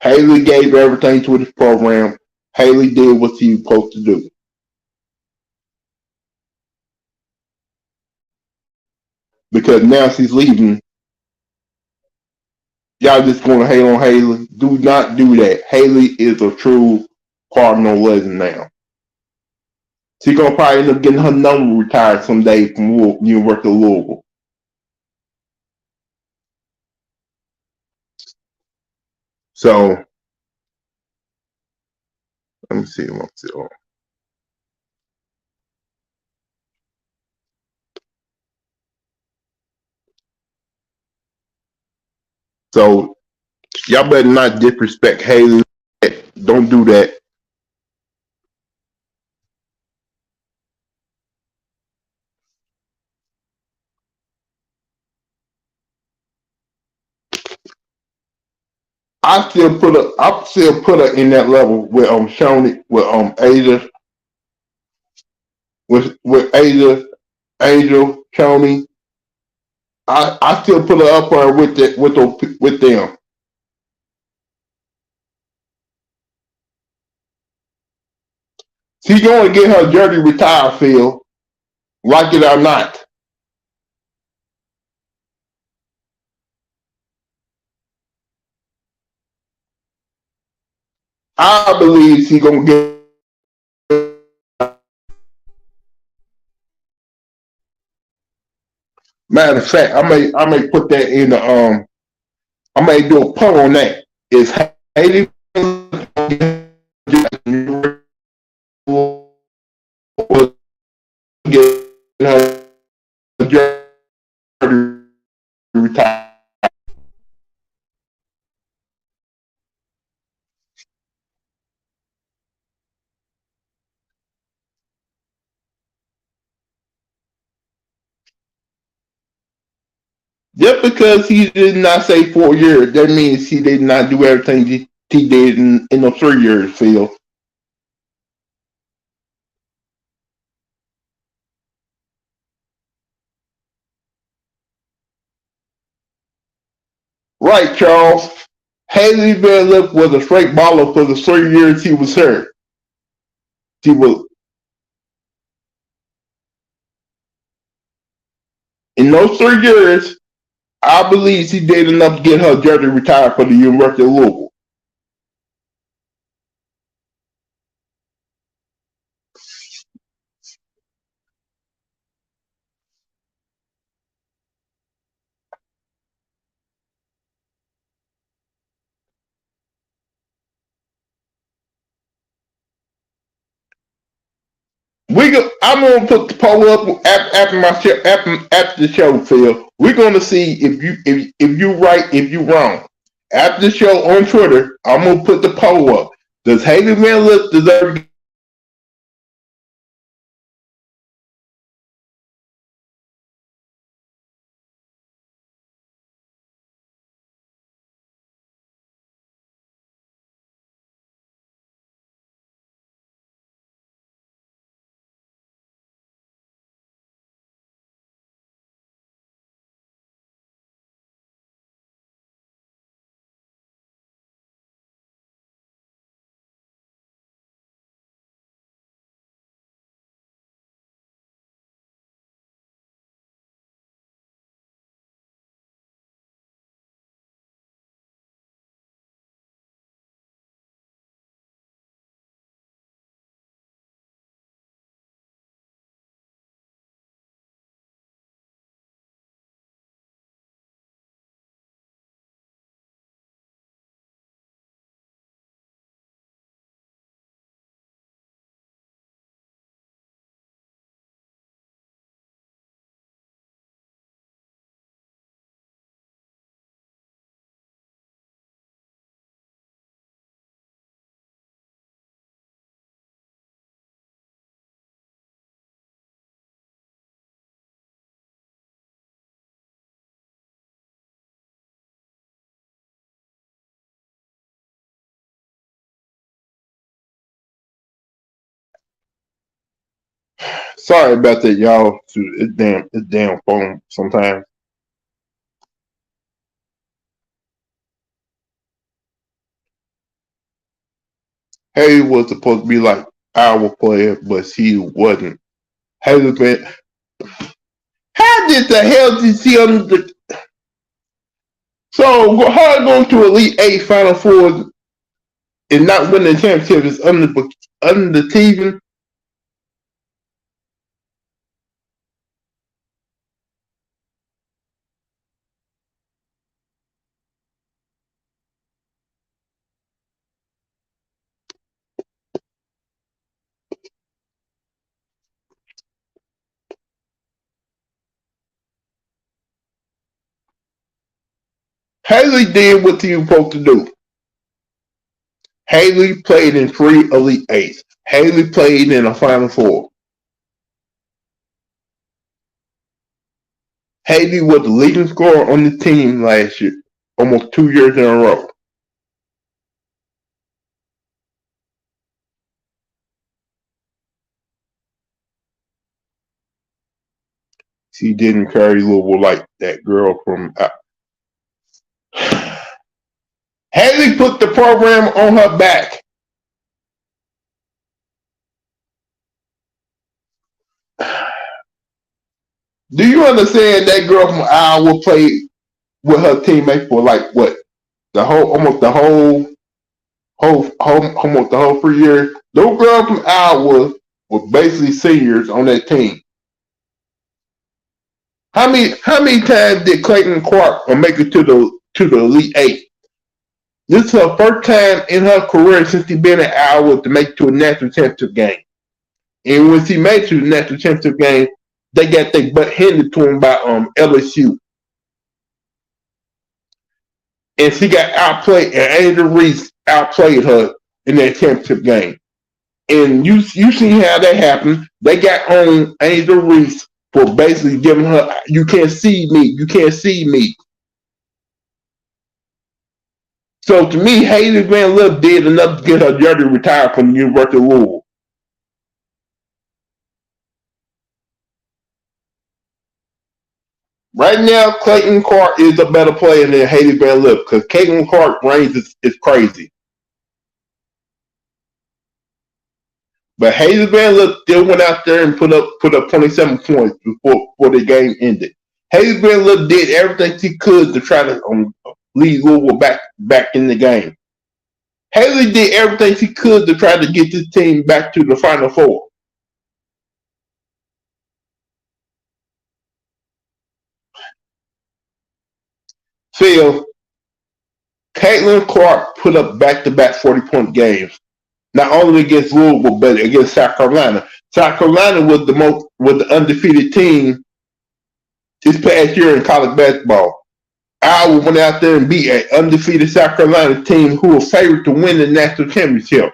Haley gave everything to this program. Haley did what she was supposed to do. Because now she's leaving. Y'all just going to hate on Haley. Do not do that. Haley is a true Cardinal legend now. She gonna probably end up getting her number retired someday from University of Louisville. So let me see. So y'all better not disrespect Haley. Don't do that. I still put her in that level with Shoni, with Ada, with Ada, Angel, Shoni. I still put her up there with them. She's gonna get her jersey retired, Phil, like it or not. I believe she's gonna get. Matter of fact, I may put that in the I may do a poll on that. Is Haley get her jersey retired? Just because he did not say 4 years, that means he did not do everything he did in those 3 years, Phil. Right, Charles. Haley Van Lith was a straight baller for the 3 years he was hurt. He was in those 3 years. I believe she did enough to get her jersey retired for the University of Louisville. I'm gonna put the poll up after my show, after the show, Phil. We're gonna see if you right, if you wrong. After the show on Twitter, I'm gonna put the poll up. Does Haley Van Lith deserve? Sorry about that, y'all. It's damn phone sometimes. Haley was supposed to be like our player, but she wasn't. Haley been. How did the hell did she under the? So her going to Elite Eight, Final Four, and not winning the championship is under the TV. Haley did what he was supposed to do. Haley played in 3 Elite Eights. Haley played in a Final Four. Haley was the leading scorer on the team last year, almost 2 years in a row. She didn't carry Louisville like that girl from. Haley put the program on her back. Do you understand that girl from Iowa played with her teammates for like what? Almost the whole 3 years. Those girls from Iowa were basically seniors on that team. How many times did Clayton Clark make it to the Elite Eight? This is her first time in her career since she's been at Iowa to make it to a national championship game. And when she made it to the national championship game, they got their butt handed to them by LSU. And she got outplayed, and Angel Reese outplayed her in that championship game. And you see how that happened. They got on Angel Reese for basically giving her, you can't see me, you can't see me. So to me, Haley Van Lith did enough to get her jersey retired from the University of Louisville. Right now, Clayton Clark is a better player than Haley Van Lith because Clayton Clark's range is crazy. But Haley Van Lith still went out there and put up 27 points before the game ended. Haley Van Lith did everything she could to try to lead Louisville back in the game. Haley did everything she could to try to get this team back to the Final Four. Phil, Caitlin Clark put up back-to-back 40-point games, not only against Louisville but against South Carolina. South Carolina was the undefeated team this past year in college basketball. Iowa went out there and beat an undefeated South Carolina team who was favored to win the national championship.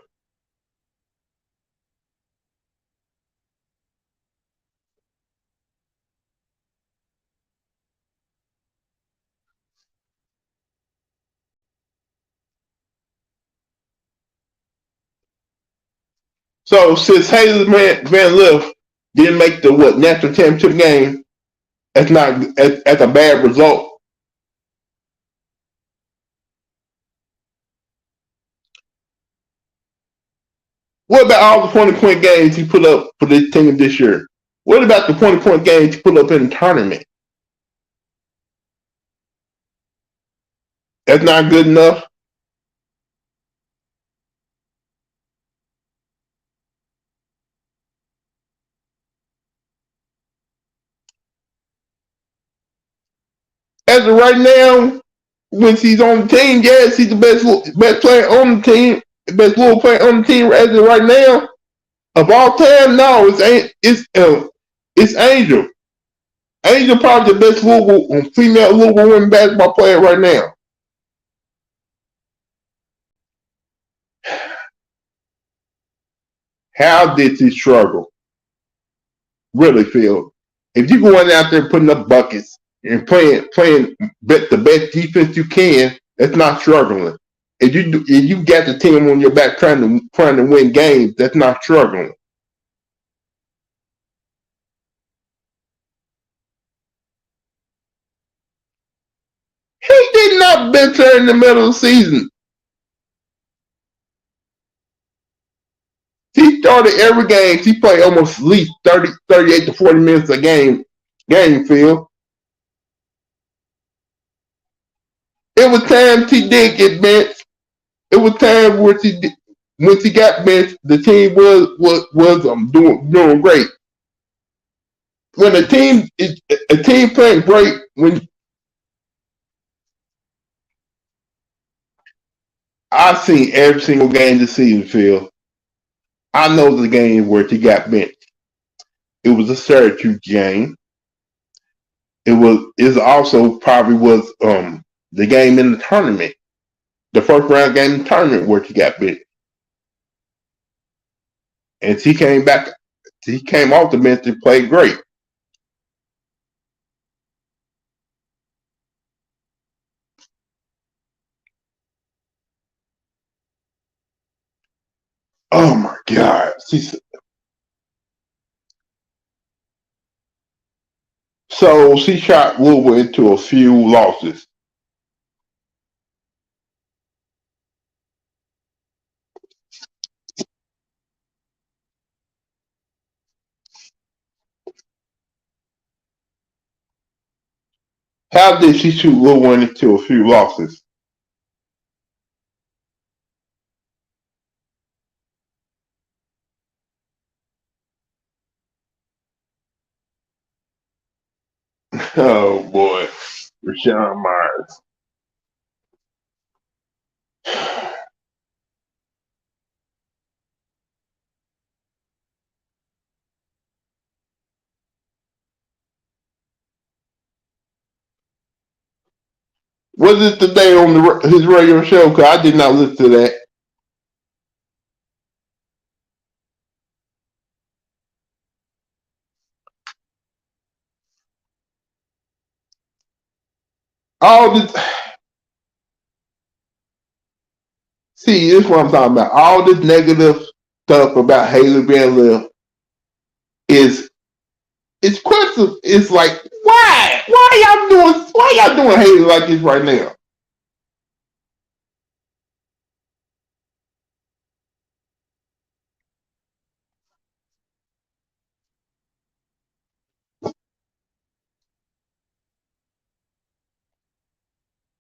So since Haley Van Lith didn't make the national championship game, that's a bad result. What about all the 20-point games he put up for this team this year? What about the 20-point games he put up in the tournament? That's not good enough. As of right now, when she's on the team, yes, she's the best player on the team, best little player on the team as of right now. Of all time, no, it's Angel. Angel probably the best female Louisville women basketball player right now. How did she struggle? Really, Phil? If you going out there putting up buckets and playing the best defense you can, that's not struggling. If you got the team on your back trying to win games, that's not struggling. He did not bench her in the middle of the season. She started every game. She played almost at least 38 to 40 minutes a game, Phil. It was times she did get benched. It was times where when she got benched, the team was doing great. When a team playing great, when I've seen every single game this season, Phil. I know the game where she got benched. It was a Syracuse game. It also probably was the game in the tournament, the first round game in the tournament where she got bit. And she came back, she came off the bench and played great. Oh my God. So she shot Louisville into a few losses. How did she shoot Louisville into a few losses? Oh boy, Rashawn Myers. Was it today on his radio show? Because I did not listen to that. All this, see, this is what I'm talking about. All this negative stuff about Haley Van Lith is it's questions. It's like why y'all doing Haley like this right now?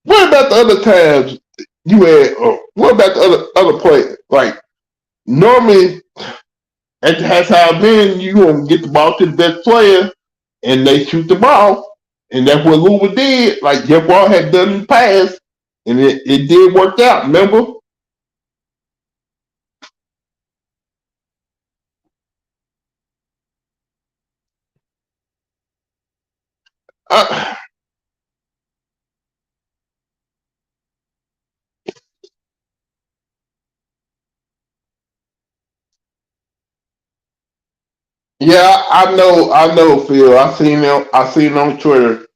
What about the other times you had? What about the other players? Like normally at the halftime, then you gonna get the ball to the best player, and they shoot the ball, and that's what Louisville did. Like Jeff Wall had done in the past, and it did work out. Remember? Uh, yeah, I know, Phil. I seen on Twitter.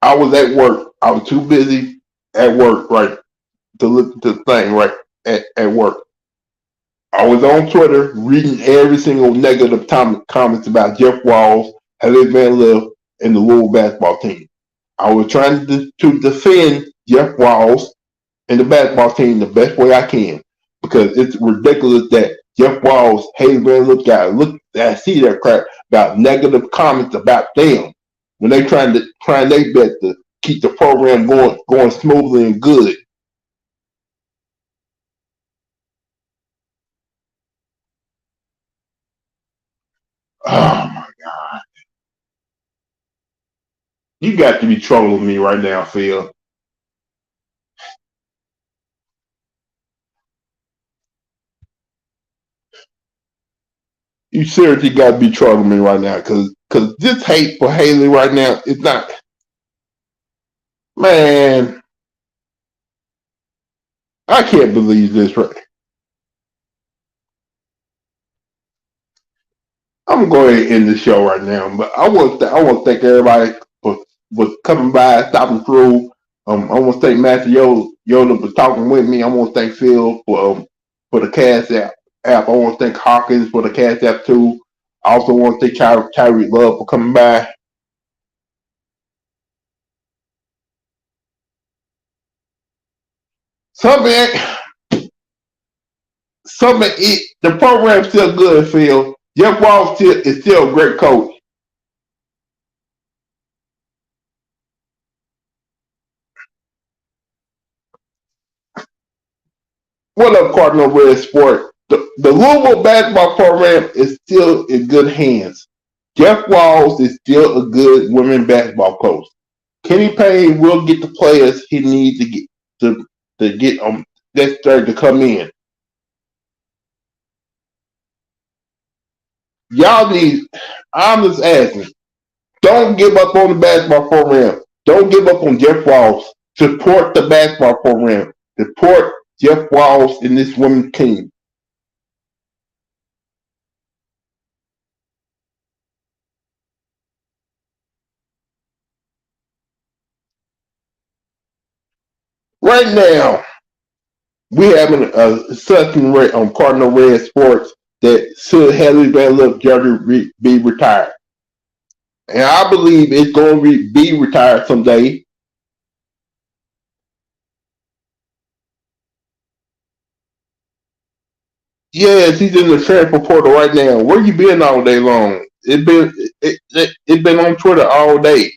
I was at work. I was too busy at work, right, to look to the thing, right, at work. I was on Twitter reading every single negative comments about Jeff Walz, Haley Van Lith, and the Louisville basketball team. I was trying to defend Jeff Walz and the basketball team the best way I can because it's ridiculous that Jeff Walz, Haley Van Lith guys I see that crap about negative comments about them when they trying their best to keep the program going smoothly and good. Oh my God. You got to be trolling me right now, Phil. You seriously got to be trolling me right now because this hate for Haley right now is not, man, I can't believe this right. I'm going to end the show right now, but I want to thank everybody for coming by, stopping through. I want to thank Master Yoda for talking with me. I want to thank Phil for the Cash app. I want to thank Hawkins for the Cash app too. I also want to thank Tyree Love for coming by. Something, the program's still good, Phil. Jeff Wall is still a great coach. What up, Cardinal Red Sport? The Louisville basketball program is still in good hands. Jeff Walz is still a good women basketball coach. Kenny Payne will get the players he needs to get that start to come in. Y'all need. I'm just asking. Don't give up on the basketball program. Don't give up on Jeff Walz. Support the basketball program. Support Jeff Walz and this women's team. Right now, we having a discussion on Cardinal Red Sports that should Hilary Van Lith jersey be retired. And I believe it's going to be retired someday. Yes, he's in the transfer portal right now. Where you been all day long? It's been on Twitter all day.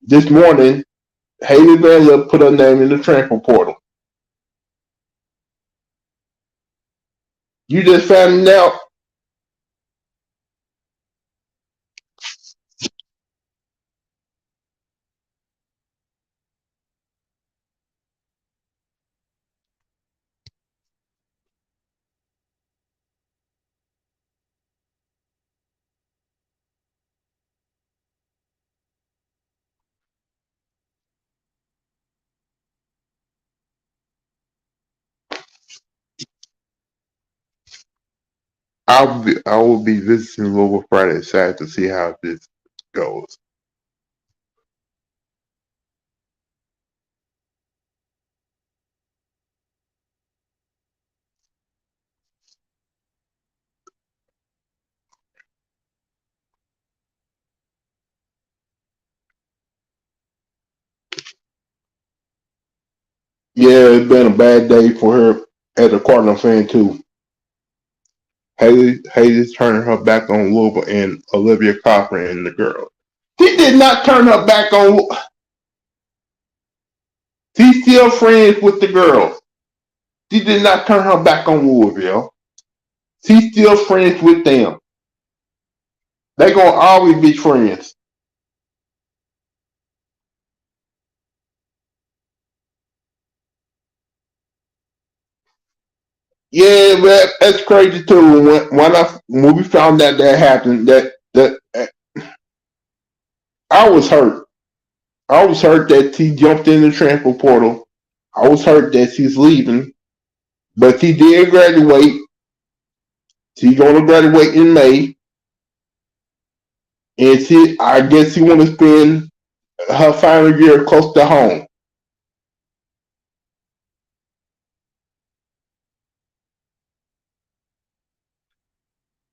This morning, Hilary Van Lith put her name in the transfer portal. You just found out. I will be visiting Louisville Friday and Saturday to see how this goes. Yeah, it's been a bad day for her as a Cardinal fan too. Haley's turning her back on Louisville and Olivia Cochran and the girls. She did not turn her back on. She's still friends with the girls. She did not turn her back on Louisville. She's still friends with them. They're gonna always be friends. Yeah, that's crazy too. When we found out that happened, that I was hurt. I was hurt that she jumped in the transfer portal. I was hurt that she's leaving, but she did graduate. She's going to graduate in May, and I guess she want to spend her final year close to home.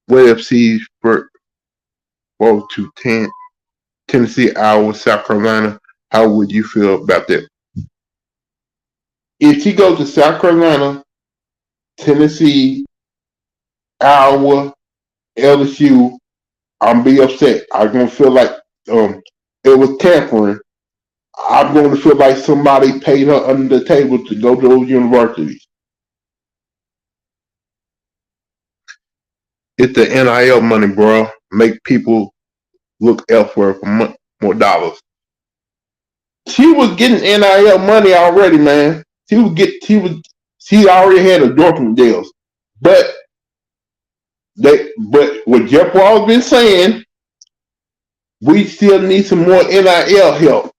What if she go to Tennessee, Iowa, South Carolina? How would you feel about that? If she goes to South Carolina, Tennessee, Iowa, LSU, I'm be upset. I'm gonna feel like it was tampering. I'm going to feel like somebody paid her under the table to go to those universities. It's the NIL money, bro. Make people look elsewhere for more dollars. She was getting NIL money already, man. She already had endorsement deals. But what Jeff Wall's been saying, we still need some more NIL help.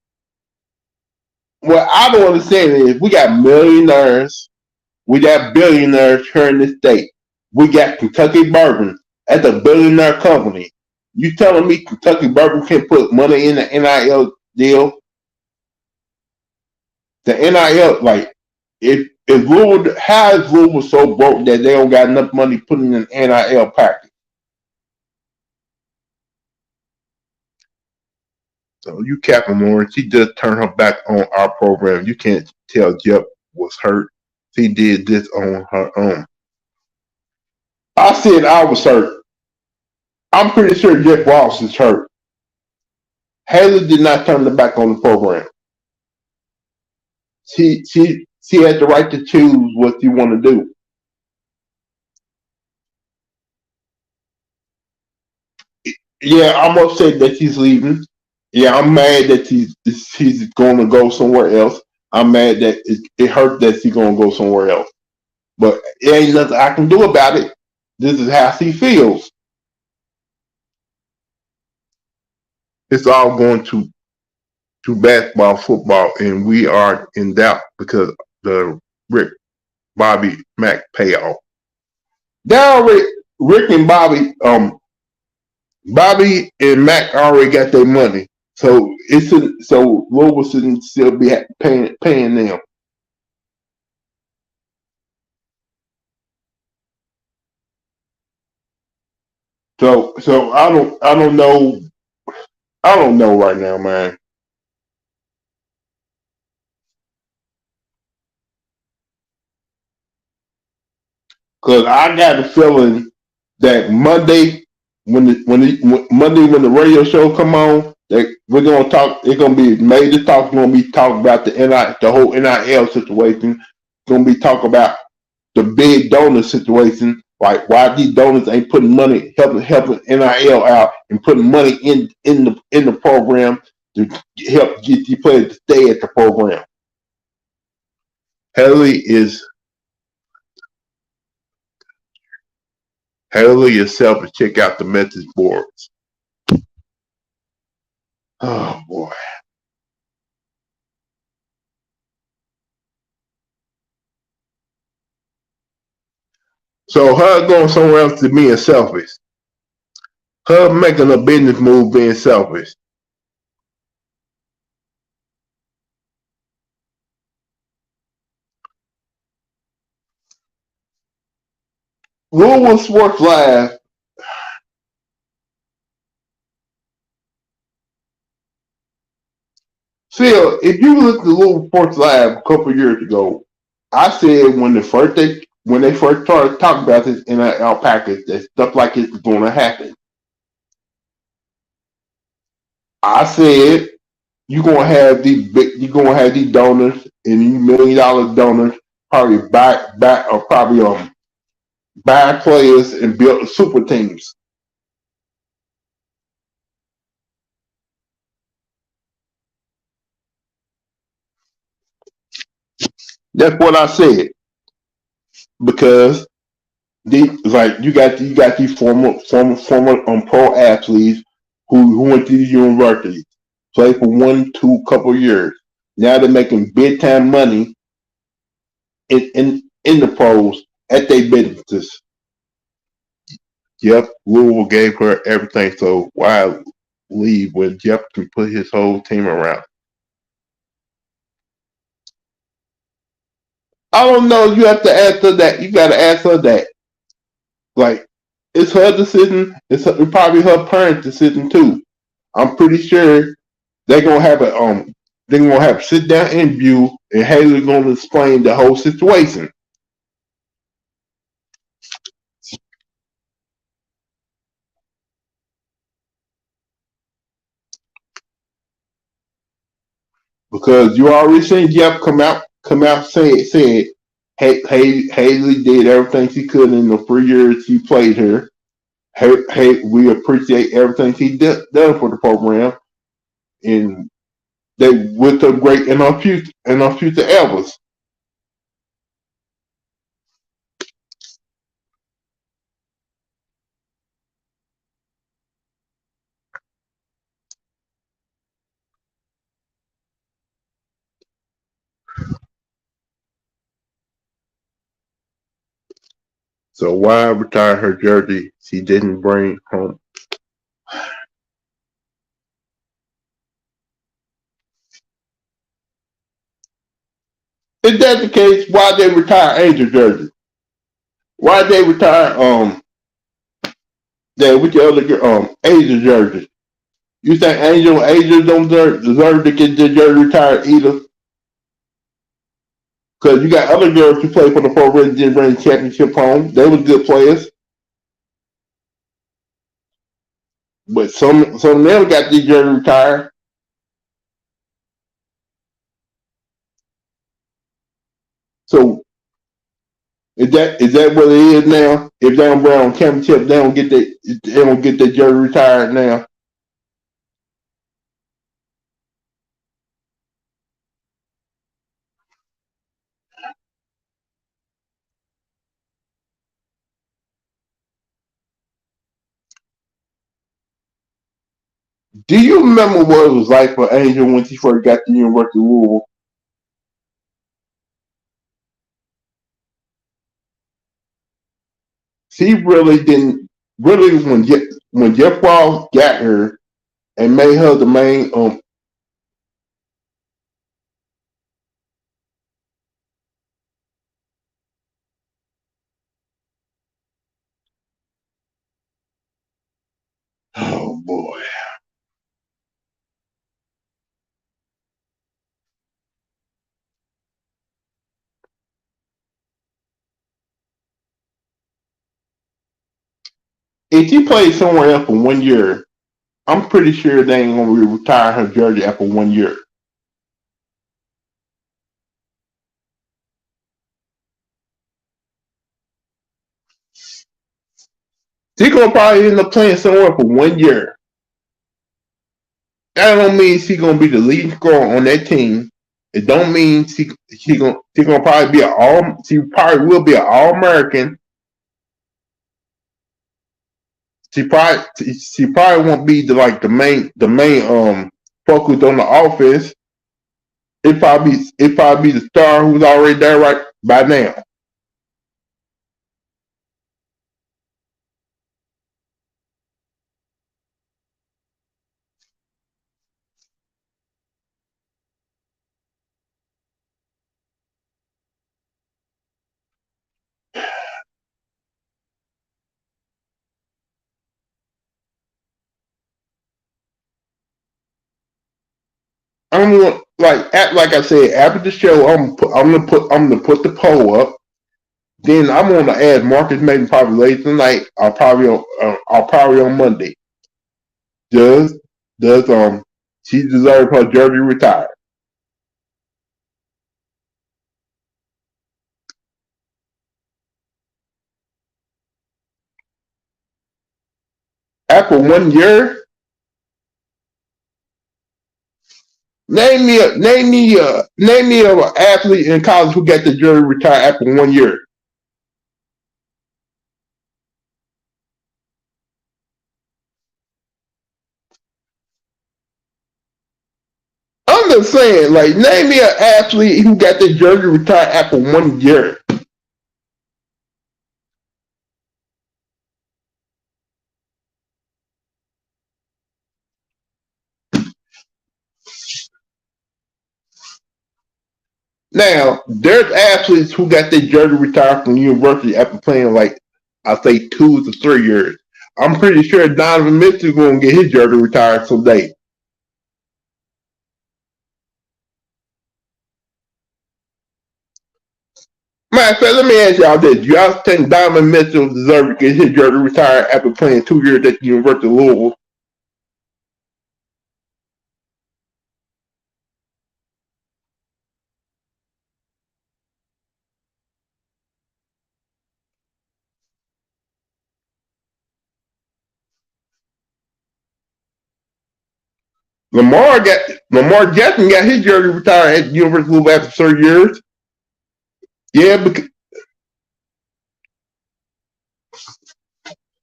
What I don't understand is we got millionaires, we got billionaires here in this state. We got Kentucky Bourbon as a billionaire company. You telling me Kentucky Bourbon can put money in the NIL deal? The NIL, like, if Louisville, how is Louisville so broke that they don't got enough money putting in an NIL package? So you capping Lauren. She just turned her back on our program. You can't tell Jeff was hurt. She did this on her own. I said I was hurt. I'm pretty sure Jeff Walz is hurt. Haley did not turn the back on the program. She had the right to choose what she want to do. Yeah, I'm upset that she's leaving. Yeah, I'm mad that she's going to go somewhere else. I'm mad that it hurt that she's going to go somewhere else. But it ain't nothing I can do about it. This is how she feels. It's all going to to basketball, football, and we are in doubt because the Rick, Bobby, Mac payoff. They already Rick and Bobby and Mac already got their money, so so Louisville shouldn't still be paying them. So I don't know right now, man. Cause I got a feeling that Monday when the radio show come on, that we're gonna talk. It's gonna be major talk. Gonna be talking about the whole NIL situation. Gonna be talking about the big donor situation. Like why these donors ain't putting money helping NIL out and putting money in the program to help get these players to stay at the program. Hilary is Handle yourself and check out the message boards. Oh boy. So her going somewhere else to being selfish. Her making a business move being selfish. Louisville Sports Live. Phil, if you look at Louisville Sports Live a couple of years ago, I said when they first started talking about this NIL package that stuff like this is going to happen. I said you're gonna have these donors and these $1 million donors probably buy players and build super teams. That's what I said because you got these former pro athletes who went to these universities, played for 1, 2 couple years. Now they're making big time money in the pros at their businesses. Yep, Louisville gave her everything, so why leave when Jeff can put his whole team around? I don't know. You have to ask her that. You got to ask her that. Like, it's her decision. It's probably her parents' decision too. I'm pretty sure they're gonna have they're gonna have a sit down interview and Haley's gonna explain the whole situation because you already seen Jeff come out said hey Haley did everything she could in the 3 years she played here. Hey, we appreciate everything she done for the program and they with her great in our future elves. So why retire her jersey she didn't bring home? If that's the case, why they retire Angel jersey? Why they retire that with the other Angel jersey? You think Angel don't deserve to get their jersey retired either? Because you got other girls who play for the program didn't bring the championship home. They were good players, but some of them got these jerseys retired. So is that what it is now? If they don't bring on championship, they don't get their jersey retired now. Do you remember what it was like for Angel when she first got to the University of Louisville? She really didn't. Really, when Jeff Walz got her and made her the main. Oh boy. If she played somewhere else for 1 year, I'm pretty sure they ain't gonna retire her jersey after 1 year. She gonna probably end up playing somewhere for 1 year. That don't mean she gonna be the leading scorer on that team. It don't mean she gonna probably be an all. She probably will be an All American. She probably won't be the main focus on the offense. It probably be the star who's already there right by now. I'm gonna like I said after the show. I'm gonna put the poll up. Then I'm gonna add Marcus Maiden probably late tonight. I'll probably on Monday. Does does she deserve her jersey retired? After 1 year, name me an athlete in college who got the jersey retired after 1 year. I'm just saying, like, name me an athlete who got the jersey retired after 1 year. Now, there's athletes who got their jersey retired from the university after playing like I say 2 to 3 years. I'm pretty sure Donovan Mitchell is gonna get his jersey retired someday. Matter of fact, let me ask y'all this. Y'all think Donovan Mitchell deserves to get his jersey retired after playing 2 years at the University of Louisville? Lamar Jackson got his jersey retired at the University of Louisville after 3 years. Yeah,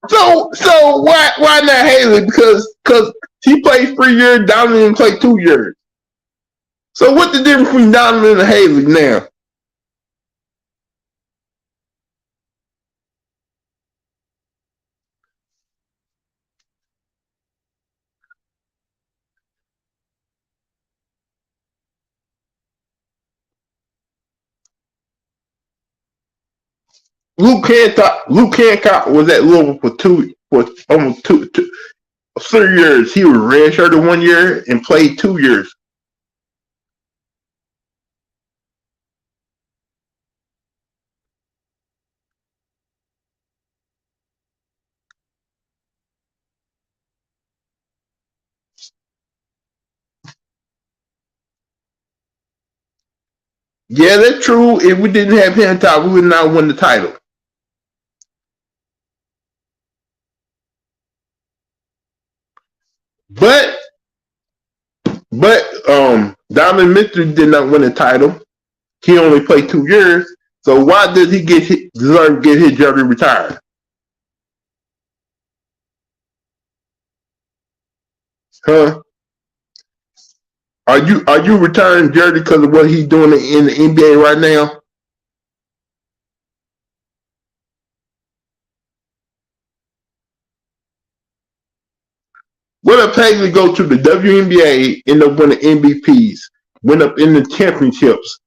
so why not Haley? Because he played 3 years, Donovan played 2 years. So what's the difference between Donovan and Haley now? Luke Hancock was at Louisville for almost 3 years. He was redshirted 1 year and played 2 years. Yeah, that's true. If we didn't have Hancock, we would not win the title. But Donovan Mitchell did not win the title. He only played 2 years. So why does he deserve to get his jersey retired? Huh? Are you retiring Jersey because of what he's doing in the NBA right now? What if Haley go to the WNBA, end up winning MVPs, went up in the championships?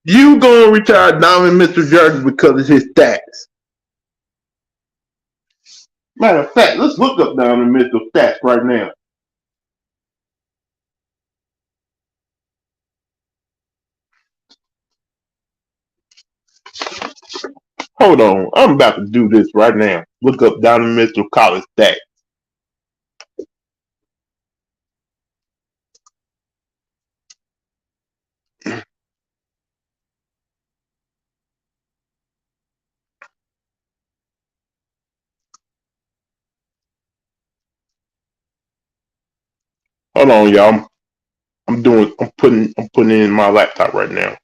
You gonna retire Diamond Mr. Jersey because of his stats. Matter of fact, let's look up Diamond Mr. stats right now. Hold on, I'm about to do this right now. Look up Diamond Mr. college stats. Hold on, y'all. I'm putting it in my laptop right now.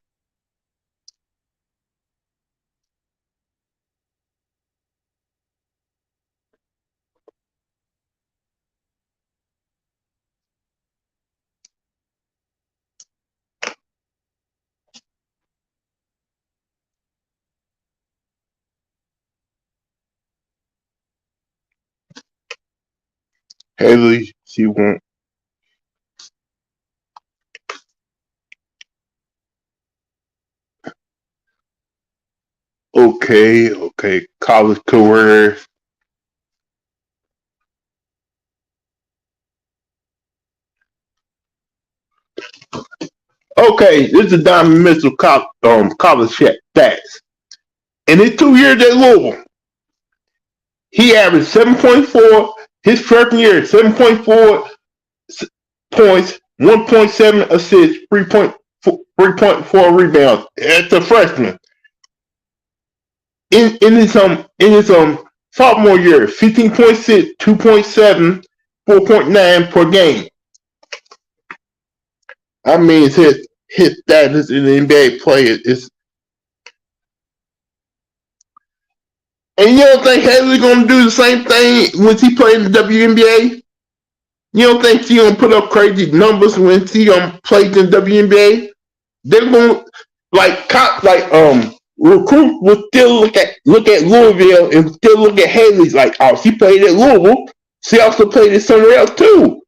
Haley, she won't. Okay. College career. Okay, this is Diamond Mr. college stats. In his 2 years at Louisville, he averaged 7.4. His freshman year, 7.4 points, 1.7 assists, 3.4 rebounds. As a freshman, in his sophomore year, 15.6, 2.7, 4.9 per game. I mean, his status in the NBA player is. And you don't think Haley's gonna do the same thing when he played in the WNBA? You don't think she gonna put up crazy numbers when she plays in the WNBA? They're gonna recruits will still look at Louisville and still look at Haley's like, oh, she played at Louisville. She also played at somewhere else too,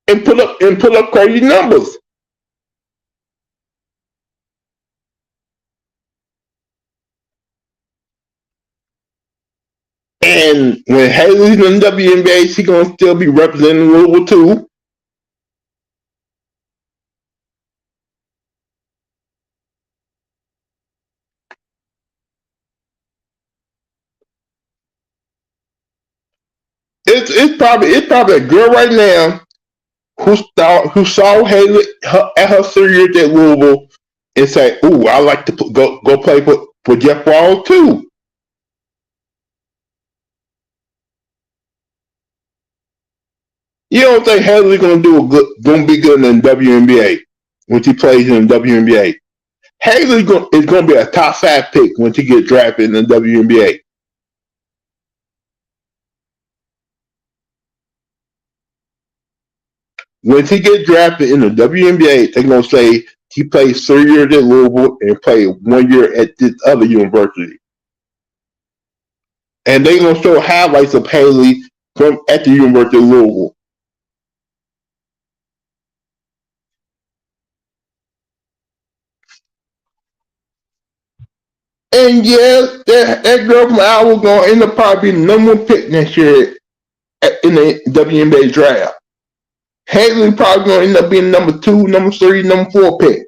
and put up crazy numbers. And when Haley's in the WNBA, she gonna still be representing Louisville too. It's probably a girl right now who saw Haley at her 3 years at Louisville and say, "Ooh, I like to go play for Jeff Walz too." You don't think Haley's gonna be good in the WNBA when she plays in the WNBA? Is gonna be a top 5 pick when she gets drafted in the WNBA. When she gets drafted in the WNBA, they're gonna say she played 3 years at Louisville and played 1 year at this other university, and they're gonna show highlights of Haley from at the University of Louisville. And yes, that girl from Iowa gonna end up probably being the #1 pick next year in the WNBA draft. Haley probably gonna end up being #2, #3, #4 pick.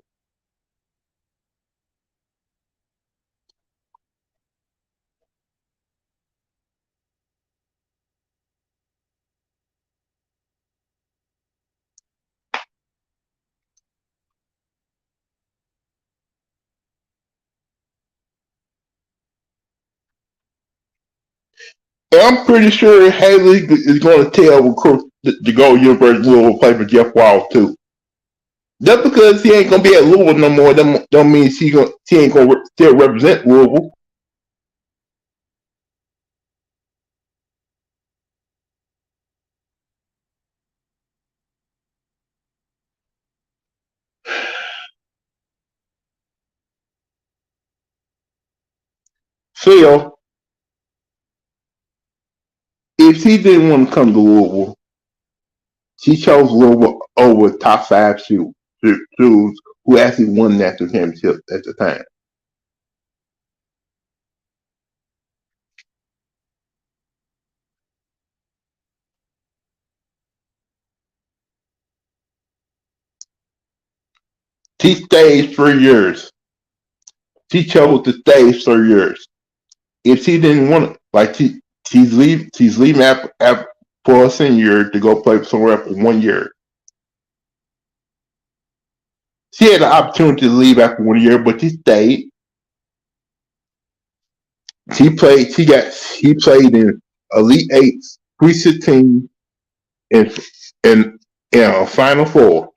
And I'm pretty sure Haley is gonna tell recruits to go to University of Louisville play for Jeff Walz too. Just because he ain't gonna be at Louisville no more, don't mean she ain't gonna still represent Louisville. Phil, if she didn't want to come to Louisville, she chose Louisville over top five shoes who actually won national championship at the time. She stayed 3 years. She chose to stay 3 years. If she didn't want it, like she's leaving after for a senior year to go play somewhere for 1 year. She had the opportunity to leave after 1 year, but she stayed. She played. He played in Elite Eight, Sweet 16, and Final Four.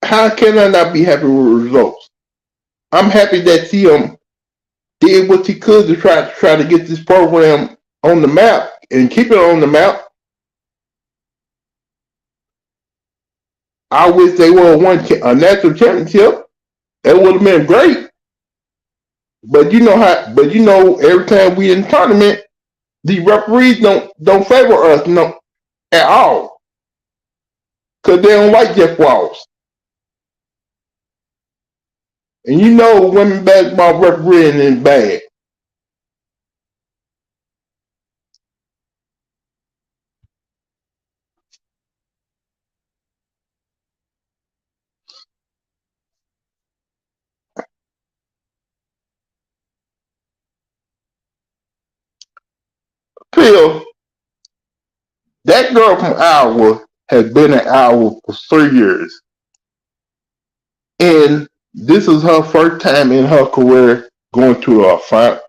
How can I not be happy with results? I'm happy that she did what she could to try to get this program on the map and keep it on the map. I wish they would have won a national championship. It would have been great. But you know how. But you know, every time we in tournament, the referees don't favor us no at all because they don't like Jeff Walz. And you know, women basketball refereeing is bad. Phil, that girl from Iowa has been at Iowa for 3 years, and this is her first time in her career going to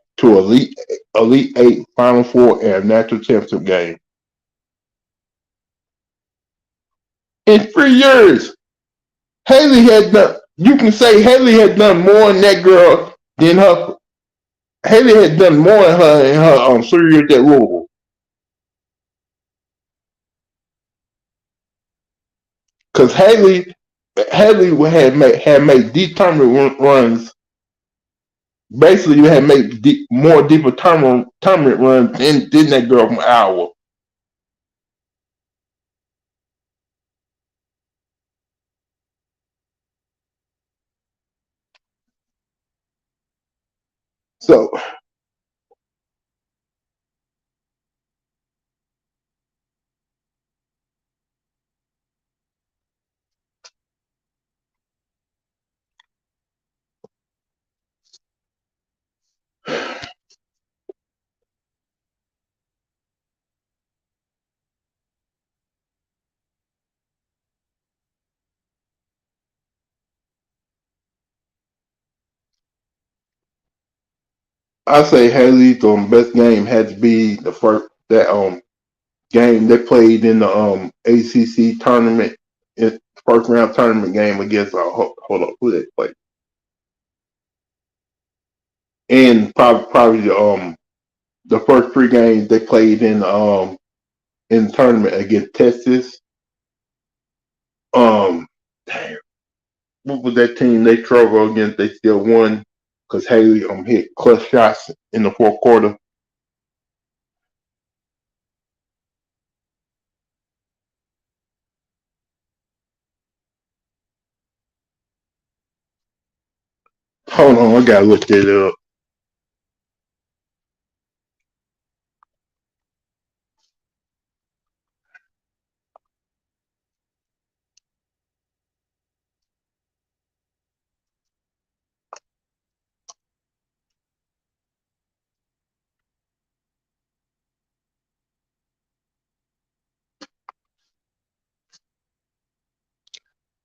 Elite Eight, Final Four, and a national championship game in 3 years. Haley had done. You can say Haley had done more in that girl than her. Haley had done more in her 3 years at Louisville. Because Haley had made deep tournament runs. Basically, you had made more deeper tournament runs than that girl from Iowa. So I say Haley's best game had to be the first that game they played in the ACC tournament, first round tournament game against hold up, who they played, and probably the first three games they played in the tournament against Texas. Um, damn, what was that team they struggled against? They still won because Haley hit clutch shots in the fourth quarter. Hold on, I gotta look it up.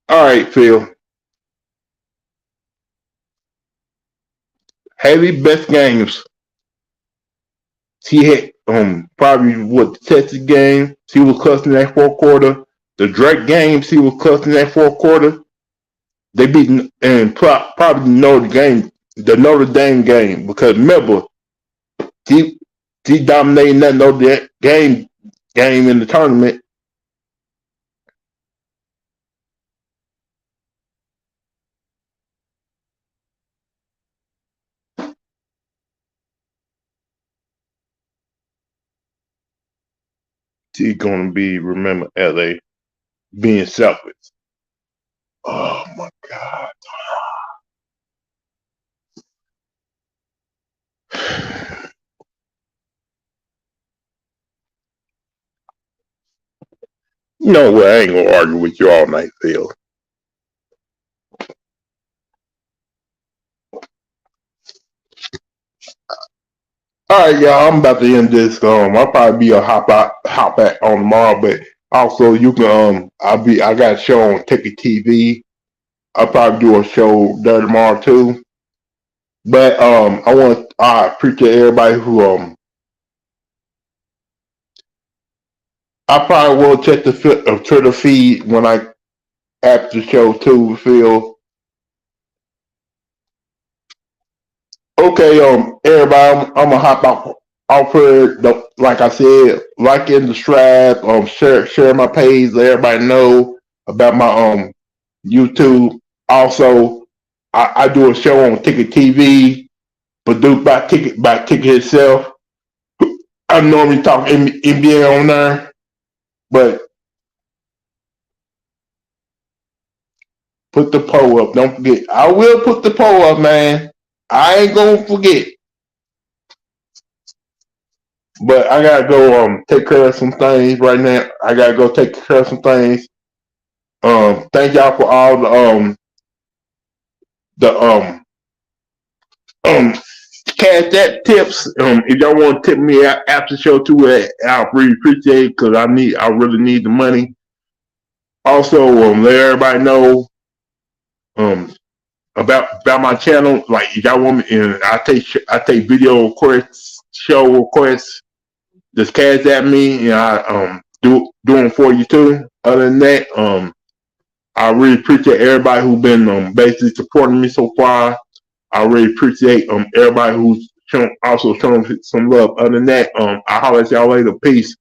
All right, Phil. Haley best games. She had probably what the Texas game. She was clutching that fourth quarter. The Drake game, she was clutching that fourth quarter. They beat and probably the Notre Dame game because remember she she dominated that Notre Dame game in the tournament. She's gonna be remembered as a being selfish. Oh my God. You know what? I ain't gonna argue with you all night, Phil. All right, y'all. I'm about to end this. I'll probably be a hop back on tomorrow, but also you can I got a show on Ticket TV. I'll probably do a show there tomorrow too. But I appreciate everybody who I probably will check the Twitter feed when I after the show too, Phil. Okay, everybody, I'm gonna hop off here. Like I said, liking the strap, share my page, let everybody know about my YouTube. Also, I do a show on Ticket TV, produced by Ticket itself. I normally talk NBA on there, but put the poll up. Don't forget. I will put the poll up, man. I ain't gonna forget. But I gotta go take care of some things right now. I gotta go take care of some things. Thank y'all for all the um cash that tips. If y'all want to tip me after the show too, I really appreciate it because I really need the money. Also, let everybody know um about my channel. Like if y'all want me, and I take video requests, show requests. Just cash at me, and I do them for you too. Other than that, I really appreciate everybody who's been basically supporting me so far. I really appreciate everybody who's also showing some love. Other than that, I'll holler at y'all later. Peace.